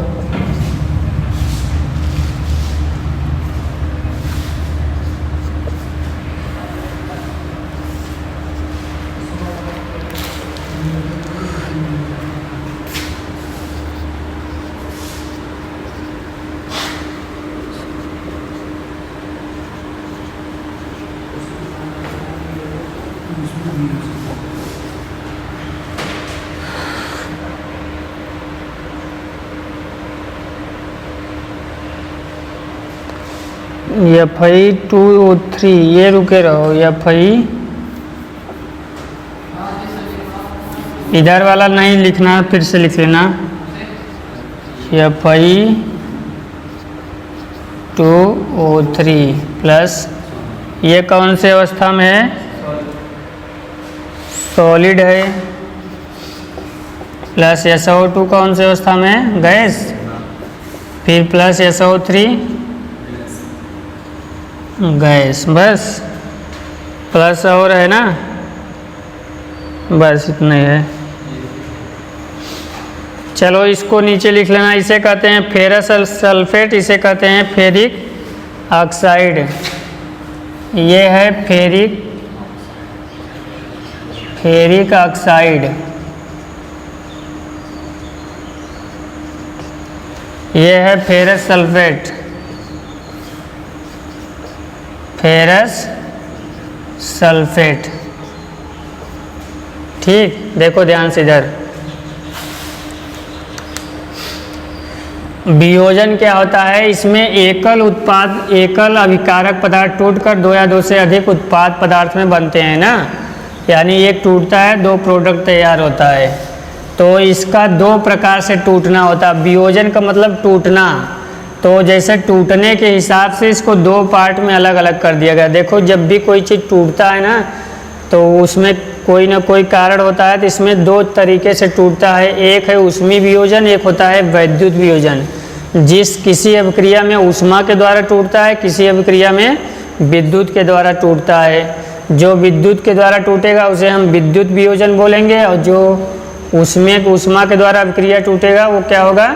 Fi2O3 ये रुके रहो। Fi इधर वाला नहीं लिखना, फिर से लिख लेना। Fi2O3 प्लस ये कौन से अवस्था में है? सॉलिड है। प्लस SO2 कौन से अवस्था में है? गैस। फिर प्लस SO3 गैस। बस प्लस और है ना, बस इतना ही है। चलो इसको नीचे लिख लेना। इसे कहते हैं फेरस सल्फेट, इसे कहते हैं फेरिक ऑक्साइड। ये है फेरिक ऑक्साइड। ये है फेरस सल्फेट, फेरस सल्फेट। ठीक, देखो ध्यान से इधर। वियोजन क्या होता है? इसमें एकल अभिकारक पदार्थ टूटकर दो या दो से अधिक उत्पाद पदार्थ में बनते हैं ना, यानी एक टूटता है, दो प्रोडक्ट तैयार होता है। तो इसका दो प्रकार से टूटना होता है। वियोजन का मतलब टूटना। तो जैसे टूटने के हिसाब से इसको दो पार्ट में अलग अलग कर दिया गया। देखो जब भी कोई चीज़ टूटता है ना, तो उसमें कोई ना कोई कारण होता है। तो इसमें दो तरीके से टूटता है, एक है ऊष्मीय वियोजन, एक होता है वैद्युत वियोजन। किसी अभिक्रिया में ऊष्मा के द्वारा टूटता है, किसी अभिक्रिया में विद्युत के द्वारा टूटता है। जो विद्युत के द्वारा टूटेगा उसे हम विद्युत वियोजन बोलेंगे, और जो ऊष्मा के द्वारा अभिक्रिया टूटेगा वो क्या होगा?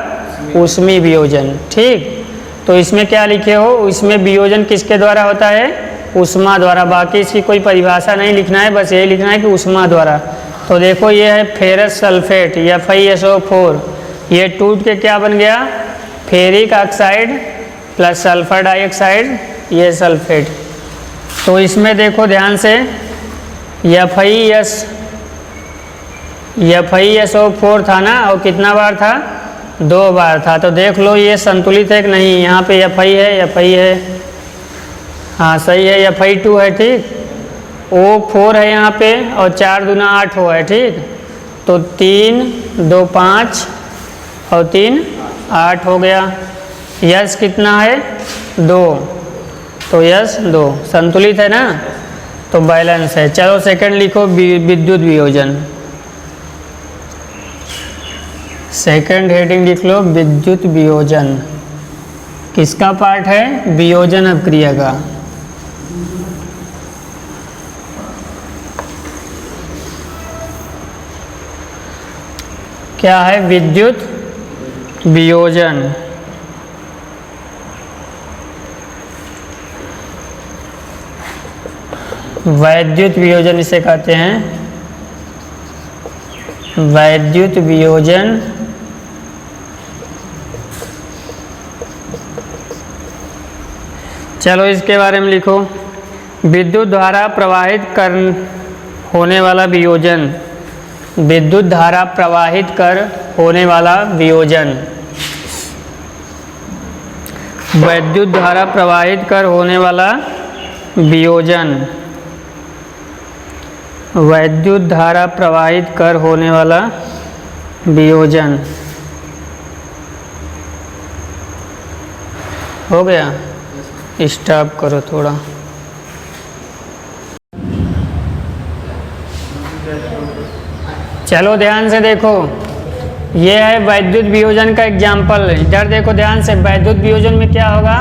ऊष्मीय वियोजन। ठीक, तो इसमें क्या लिखे हो? इसमें वियोजन किसके द्वारा होता है? ऊष्मा द्वारा। बाकी इसकी कोई परिभाषा नहीं लिखना है, बस यही लिखना है कि ऊष्मा द्वारा। तो देखो ये है फेरस सल्फेट FeSO4। ये टूट के क्या बन गया? Ferric oxide plus sulphur dioxide, ये सल्फेट। तो इसमें देखो ध्यान से, FeSO4 था ना, और कितना बार था? 2 बार था। तो देख लो ये संतुलित है कि नहीं। यहाँ पे Fi है, हाँ सही है, Fi2 है। ठीक, O4 है यहाँ पे, और 4 दूना 8 हो है। ठीक, तो 3 2 5 और 3 8 हो गया। यस कितना है? 2। तो यस 2 संतुलित है ना, तो बैलेंस है। चलो सेकंड लिखो, विद्युत वियोजन। सेकंड हेडिंग लिख लो, विद्युत वियोजन। किसका पार्ट है? वियोजन अभिक्रिया का। क्या है? विद्युत वियोजन। वैद्युत वियोजन इसे कहते हैं, वैद्युत वियोजन। चलो इसके बारे में लिखो, विद्युत धारा प्रवाहित कर होने वाला वियोजन। विद्युत धारा प्रवाहित कर होने वाला वियोजन। वैद्युत धारा प्रवाहित कर होने वाला वियोजन। वैद्युत धारा प्रवाहित कर होने वाला वियोजन। हो गया? स्टॉप करो थोड़ा। चलो ध्यान से देखो, ये है वैद्युत वियोजन का एग्जाम्पल। इधर देखो ध्यान से, वैद्युत वियोजन में क्या होगा?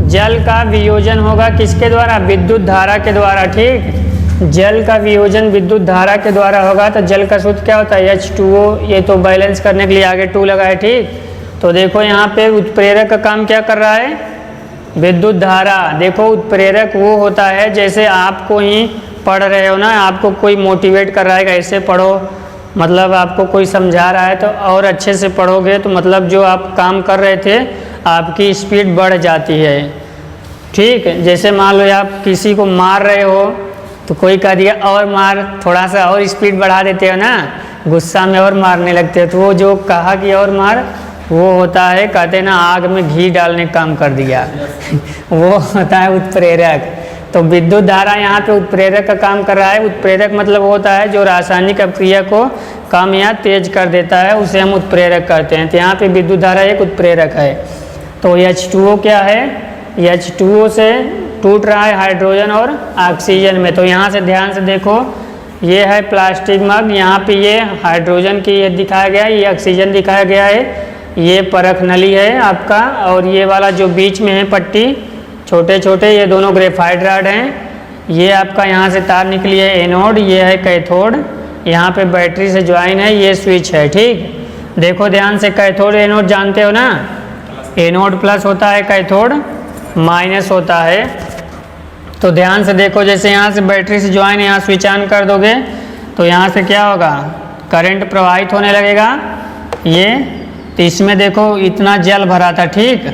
जल का वियोजन होगा किसके द्वारा? विद्युत धारा के द्वारा। ठीक, जल का वियोजन विद्युत धारा के द्वारा होगा। तो जल का सूत्र क्या होता है? H2O। ये तो बैलेंस करने के लिए आगे 2 लगा है। ठीक, तो देखो यहाँ पे उत्प्रेरक का काम क्या कर रहा है? विद्युत धारा। देखो उत्प्रेरक वो होता है, जैसे आपको ही पढ़ रहे हो ना, आपको कोई मोटिवेट कर रहा है कि ऐसे पढ़ो, मतलब आपको कोई समझा रहा है तो और अच्छे से पढ़ोगे, तो मतलब जो आप काम कर रहे थे आपकी स्पीड बढ़ जाती है। ठीक, जैसे मान लो आप किसी को मार रहे हो तो कोई कह दिया और मार, थोड़ा सा और स्पीड बढ़ा देते हो ना, गुस्सा में और मारने लगते हो, तो वो जो कहा कि और मार, वो होता है, कहते हैं ना आग में घी डालने का काम कर दिया वो होता है उत्प्रेरक। तो विद्युत धारा यहाँ पे उत्प्रेरक का काम कर रहा है। उत्प्रेरक मतलब होता है जो रासायनिक अभिक्रिया को कम या तेज कर देता है, उसे हम उत्प्रेरक करते हैं। तो यहाँ पे विद्युत धारा एक उत्प्रेरक है। तो H2O क्या है, H2O से टूट रहा है हाइड्रोजन और ऑक्सीजन में। तो यहाँ से ध्यान से देखो, ये है प्लास्टिक मग, यहाँ पे ये हाइड्रोजन की ये दिखाया गया है, ये ऑक्सीजन दिखाया गया है, ये परख नली है आपका, और ये वाला जो बीच में है पट्टी छोटे छोटे, ये दोनों ग्रेफाइट रॉड हैं। ये आपका यहाँ से तार निकली है एनोड, ये है कैथोड, यहाँ पे बैटरी से ज्वाइन है, ये स्विच है। ठीक, देखो ध्यान से, कैथोड एनोड जानते हो ना, एनोड प्लस होता है, कैथोड माइनस होता है। तो ध्यान से देखो, जैसे यहाँ से बैटरी से ज्वाइन, यहाँ स्विच ऑन कर दोगे तो यहाँ से क्या होगा, करंट प्रवाहित होने लगेगा। ये तो इसमें देखो इतना जल भरा था, ठीक,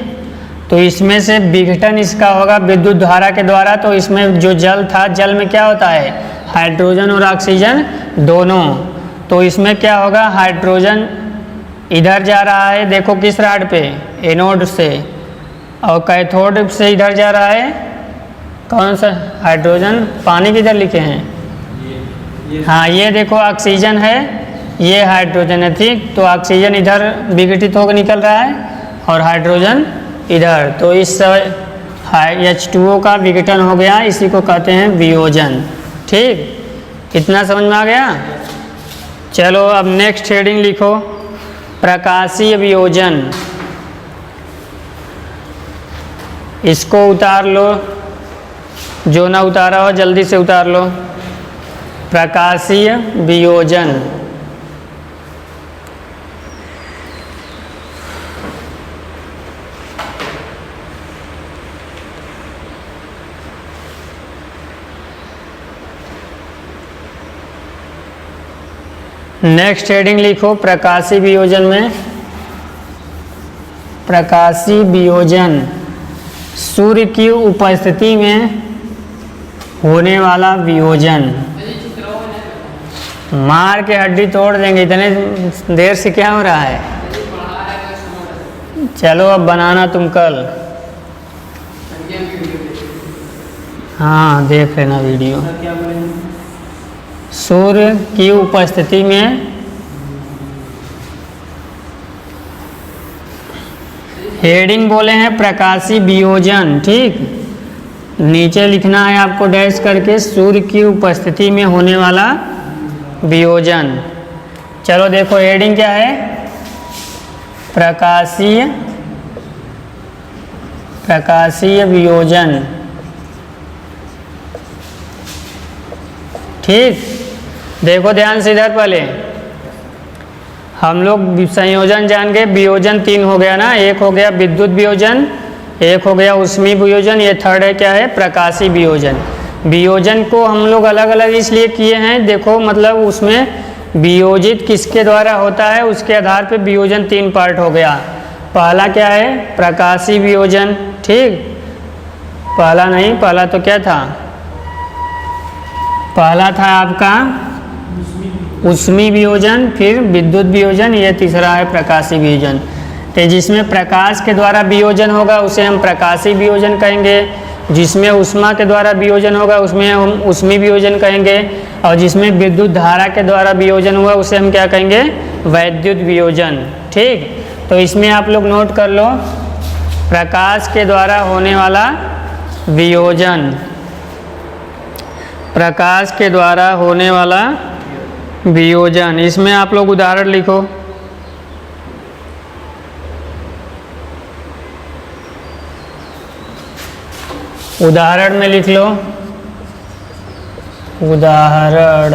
तो इसमें से विघटन इसका होगा विद्युत धारा के द्वारा। तो इसमें जो जल था, जल में क्या होता है, हाइड्रोजन और ऑक्सीजन दोनों। तो इसमें क्या होगा, हाइड्रोजन इधर जा रहा है, देखो किस रॉड पे, एनोड से, और कैथोड से इधर जा रहा है कौन सा, हाइड्रोजन। पानी किधर लिखे हैं, हाँ ये देखो ऑक्सीजन है, ये हाइड्रोजन है। ठीक, तो ऑक्सीजन इधर विघटित होकर निकल रहा है और हाइड्रोजन इधर। तो इस H2O का विघटन हो गया, इसी को कहते हैं वियोजन। ठीक, कितना समझ में आ गया। चलो अब नेक्स्ट हेडिंग लिखो, प्रकाशीय वियोजन। इसको उतार लो, जो ना उतारा हो जल्दी से उतार लो। प्रकाशीय वियोजन, नेक्स्ट हेडिंग लिखो, प्रकाशीय वियोजन में, प्रकाशीय वियोजन सूर्य की उपस्थिति में होने वाला वियोजन। मार के हड्डी तोड़ देंगे, इतने देर से क्या हो रहा है। चलो अब बनाना तुम कल, हाँ देख लेना वीडियो। सूर्य की उपस्थिति में हेडिंग बोले हैं प्रकाशीय वियोजन। ठीक, नीचे लिखना है आपको डैश करके, सूर्य की उपस्थिति में होने वाला वियोजन। चलो देखो हेडिंग क्या है, प्रकाशीय वियोजन। ठीक, देखो ध्यान से इधर, पहले हम लोग संयोजन जान गए, वियोजन 3 हो गया ना, एक हो गया विद्युत वियोजन, एक हो गया ऊष्मीय वियोजन, ये थर्ड है क्या है, प्रकाशीय वियोजन। वियोजन को हम लोग अलग अलग इसलिए किए हैं, देखो मतलब उसमें वियोजित किसके द्वारा होता है, उसके आधार पे वियोजन 3 पार्ट हो गया। पहला क्या है, प्रकाशीय वियोजन। ठीक, पहला नहीं, पहला तो क्या था, पहला था आपका ऊष्मीय वियोजन, फिर विद्युत वियोजन, ये तीसरा है प्रकाशीय वियोजन। तो जिसमें प्रकाश के द्वारा वियोजन होगा उसे हम प्रकाशीय वियोजन कहेंगे, जिसमें ऊष्मा के द्वारा वियोजन होगा उसमें हम ऊष्मीय वियोजन कहेंगे, और जिसमें विद्युत धारा के द्वारा वियोजन हुआ उसे हम क्या कहेंगे, वैद्युत वियोजन। ठीक, तो इसमें आप लोग नोट कर लो, प्रकाश के द्वारा होने वाला वियोजन, प्रकाश के द्वारा होने वाला वियोजन। इसमें आप लोग उदाहरण लिखो, उदाहरण में लिख लो, उदाहरण,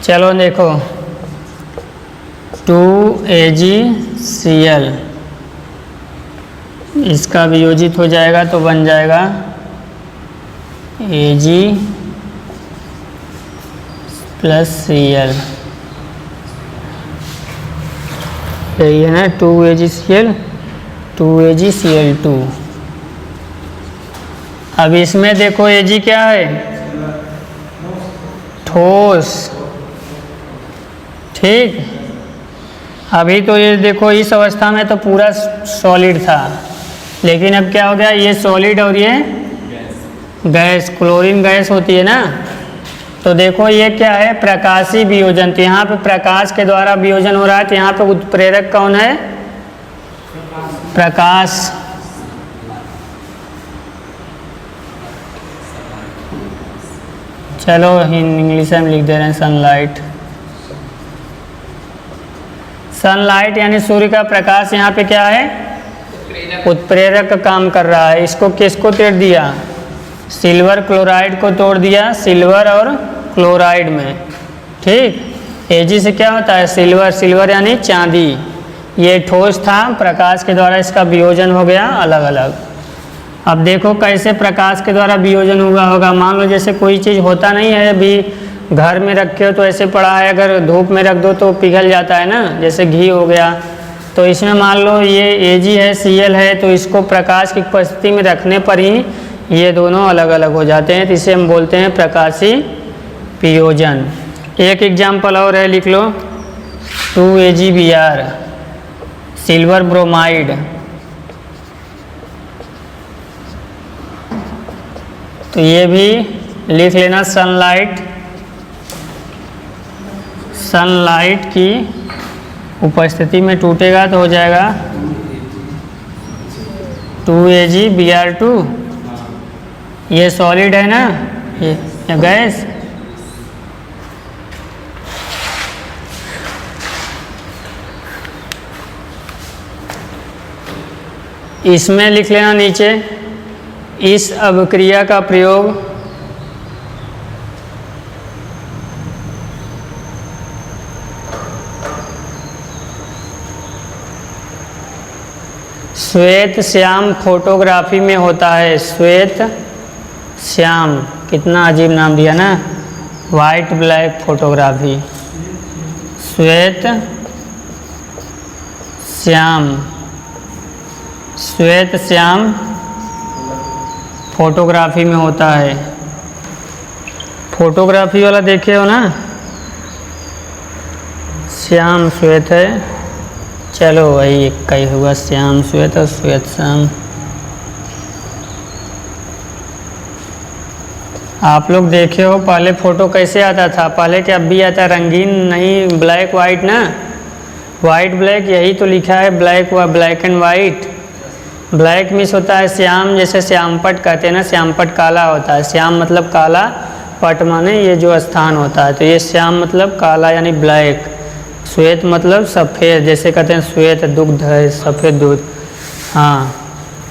चलो देखो 2AgCl, इसका वियोजित हो जाएगा तो बन जाएगा Ag + Cl, यही है ना, 2AgCl 2AgCl2। अब इसमें देखो Ag क्या है, ठोस। ठीक, अभी तो ये देखो इस अवस्था में तो पूरा सॉलिड था, लेकिन अब क्या हो गया, ये सॉलिड और ये गैस, क्लोरीन गैस होती है ना। तो देखो ये क्या है, प्रकाशीय वियोजन। तो यहाँ पे प्रकाश के द्वारा वियोजन हो रहा है, तो यहाँ पे उत्प्रेरक कौन है, प्रकाश। चलो इंग्लिश में लिख दे रहे हैं सनलाइट। सनलाइट यानी सूर्य का प्रकाश यहाँ पे क्या है, उत्प्रेरक का काम कर रहा है। इसको किसको तोड़ दिया, सिल्वर क्लोराइड को तोड़ दिया, सिल्वर और क्लोराइड में। ठीक, Ag से क्या होता है, सिल्वर, सिल्वर यानी चांदी। ये ठोस था, प्रकाश के द्वारा इसका वियोजन हो गया अलग अलग। अब देखो कैसे प्रकाश के द्वारा वियोजन हुआ होगा। मान लो जैसे कोई चीज़ होता नहीं है, अभी घर में रखे हो तो ऐसे पड़ा है, अगर धूप में रख दो तो पिघल जाता है ना, जैसे घी हो गया। तो इसमें मान लो ये Ag है, Cl है, तो इसको प्रकाश की उपस्थिति में रखने पर ही ये दोनों अलग अलग हो जाते हैं। तो इसे हम बोलते हैं प्रकाशीय वियोजन। एक एग्जाम्पल और है, लिख लो 2AgBr, सिल्वर ब्रोमाइड। तो ये भी लिख लेना, सनलाइट, सनलाइट की उपस्थिति में टूटेगा तो हो जाएगा 2AgBr2। ये सॉलिड है ना, ये गैस। इसमें लिख लेना नीचे, इस अभिक्रिया का प्रयोग श्वेत श्याम फोटोग्राफी में होता है। श्वेत श्याम, कितना अजीब नाम दिया ना, वाइट ब्लैक फोटोग्राफी। श्वेत श्याम, श्वेत श्याम फोटोग्राफी में होता है। फोटोग्राफी वाला देखे हो ना, श्याम श्वेत है। चलो वही एक का ही हुआ, श्याम श्वेत और श्वेत श्याम। आप लोग देखे हो पहले फोटो कैसे आता था, पहले क्या अब भी आता, रंगीन नहीं, ब्लैक वाइट ना, वाइट ब्लैक, यही तो लिखा है ब्लैक व black and white. Black miss होता है श्याम, जैसे श्यामपट कहते हैं ना, श्यामपट काला होता है। श्याम मतलब काला, पट माने ये जो स्थान होता है, तो ये श्याम मतलब काला यानी ब्लैक। श्वेत मतलब सफ़ेद, जैसे कहते हैं श्वेत दुग्ध है, सफ़ेद दूध। हाँ,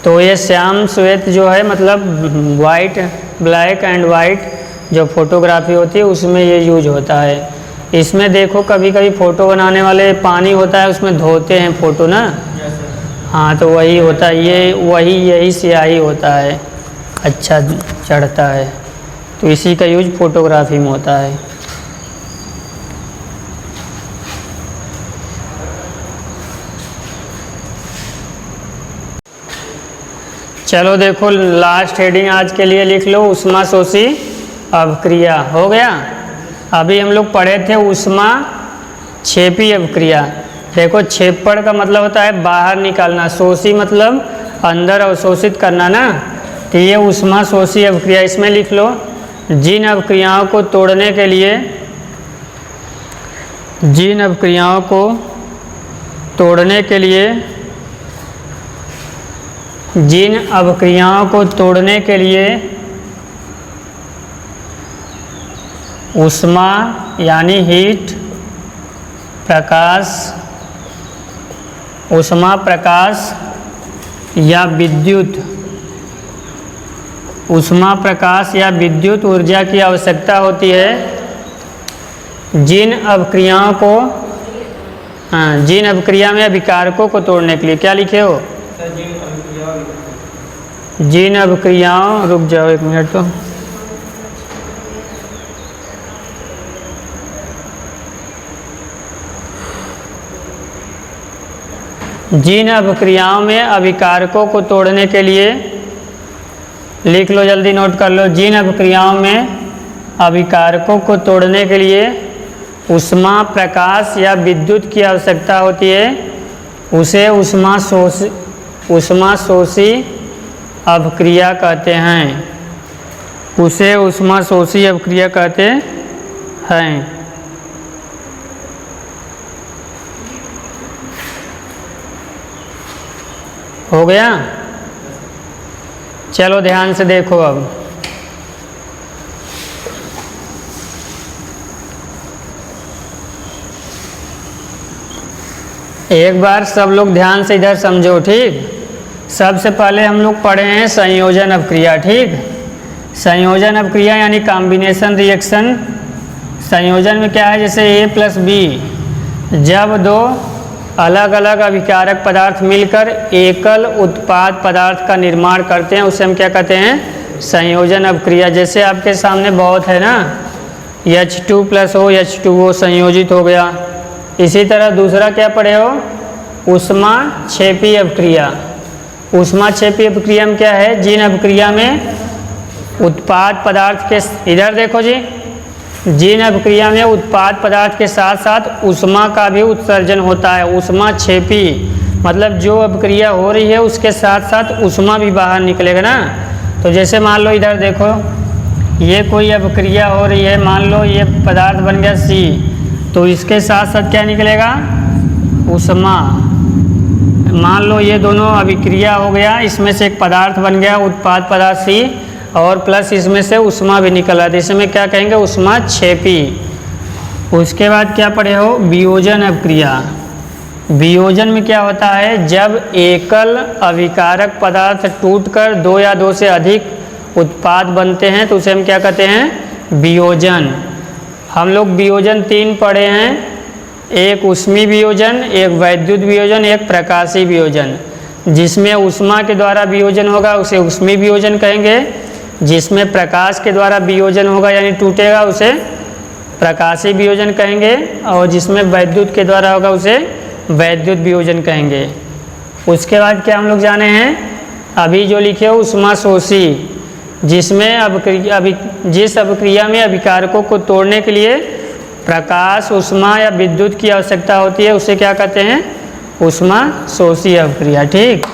तो ये श्याम श्वेत जो है मतलब वाइट, ब्लैक एंड वाइट जो फोटोग्राफी होती है उसमें ये यूज होता है। इसमें देखो कभी कभी फ़ोटो बनाने वाले पानी होता है उसमें धोते हैं फ़ोटो ना। हाँ, तो वही होता है, ये वही यही स्याही होता है, अच्छा चढ़ता है, तो इसी का यूज फोटोग्राफी में होता है। चलो देखो लास्ट हेडिंग आज के लिए लिख लो, ऊष्माशोषी अभिक्रिया। हो गया। अभी हम लोग पढ़े थे ऊष्मा क्षेपी अभिक्रिया। देखो क्षेपण का मतलब होता है बाहर निकालना, शोषी मतलब अंदर अवशोषित करना ना। तो ये ऊष्माशोषी अभिक्रिया, इसमें लिख लो, जिन अभिक्रियाओं को तोड़ने के लिए, जिन अभिक्रियाओं को तोड़ने के लिए, जिन अभिक्रियाओं को तोड़ने के लिए ऊष्मा यानी हीट, प्रकाश, ऊष्मा प्रकाश या विद्युत, ऊष्मा प्रकाश या विद्युत ऊर्जा की आवश्यकता होती है, जिन अभिक्रियाओं को, जिन अभिक्रिया में अभिकारकों को तोड़ने के लिए, क्या लिखे हो, जिन अभिक्रियाओं, रुक जाओ एक मिनट, तो जिन अभिक्रियाओं में अभिकारकों को तोड़ने के लिए लिख लो, जल्दी नोट कर लो। जिन अभिक्रियाओं में अभिकारकों को तोड़ने के लिए ऊष्मा, प्रकाश या विद्युत की आवश्यकता होती है उसे ऊष्माशोषी अभिक्रिया कहते हैं। उसे ऊष्माशोषी अभिक्रिया कहते हैं। हो गया? चलो ध्यान से देखो अब। एक बार सब लोग ध्यान से इधर समझो, ठीक। सबसे पहले हम लोग पढ़े हैं संयोजन अभिक्रिया, ठीक। संयोजन अभिक्रिया यानी कॉम्बिनेशन रिएक्शन। संयोजन में क्या है, जैसे A+B, जब दो अलग अलग अभिकारक पदार्थ मिलकर एकल उत्पाद पदार्थ का निर्माण करते हैं उसे हम क्या कहते हैं, संयोजन अभिक्रिया। जैसे आपके सामने बहुत है ना, H2+O H2O संयोजित हो गया। इसी तरह दूसरा क्या पढ़े हो, ऊष्माक्षेपी अभिक्रिया। ऊष्माक्षेपी अभिक्रिया में क्या है, जिन अभिक्रिया में उत्पाद पदार्थ के, इधर देखो जी, जिन अभिक्रिया में उत्पाद पदार्थ के साथ साथ ऊष्मा का भी उत्सर्जन होता है। ऊष्माक्षेपी मतलब जो अभिक्रिया हो रही है उसके साथ साथ ऊष्मा भी बाहर निकलेगा ना। तो जैसे मान लो इधर देखो, ये कोई अभिक्रिया हो रही है, मान लो ये पदार्थ बन गया C, तो इसके साथ साथ क्या निकलेगा, ऊष्मा। मान लो ये दोनों अभिक्रिया हो गया, इसमें से एक पदार्थ बन गया उत्पाद पदार्थ C और प्लस इसमें से ऊष्मा भी निकला, तो इसमें क्या कहेंगे, ऊष्माक्षेपी। उसके बाद क्या पढ़े हो, वियोजन अभिक्रिया। वियोजन में क्या होता है, जब एकल अभिकारक पदार्थ टूटकर दो या दो से अधिक उत्पाद बनते हैं तो उसे हम क्या कहते हैं, वियोजन। हम लोग वियोजन 3 पढ़े हैं, एक ऊष्मी वियोजन, एक वैद्युत वियोजन, एक प्रकाशी वियोजन। जिसमें ऊष्मा के द्वारा वियोजन होगा उसे ऊष्मी वियोजन कहेंगे, जिसमें प्रकाश के द्वारा वियोजन होगा यानी टूटेगा उसे प्रकाशी वियोजन कहेंगे, और जिसमें वैद्युत के द्वारा होगा उसे वैद्युत वियोजन कहेंगे। उसके बाद क्या हम लोग जाने हैं, अभी जो लिखे हो ऊष्माशोषी, जिसमें जिस अभिक्रिया में अभिकारकों को तोड़ने के लिए प्रकाश, ऊष्मा या विद्युत की आवश्यकता होती है उसे क्या कहते हैं, ऊष्माशोषी अभिक्रिया, ठीक।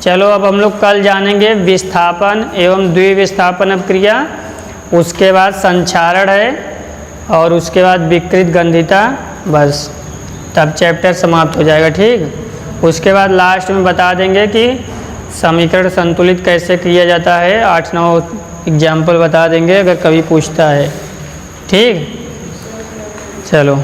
चलो अब हम लोग कल जानेंगे विस्थापन एवं द्विविस्थापन अभिक्रिया, उसके बाद संक्षारण है और उसके बाद विकृत गंधिता, बस तब चैप्टर समाप्त हो जाएगा, ठीक। उसके बाद लास्ट में बता देंगे कि समीकरण संतुलित कैसे किया जाता है, 8-9 एग्जाम्पल बता देंगे अगर कभी पूछता है, ठीक। चलो।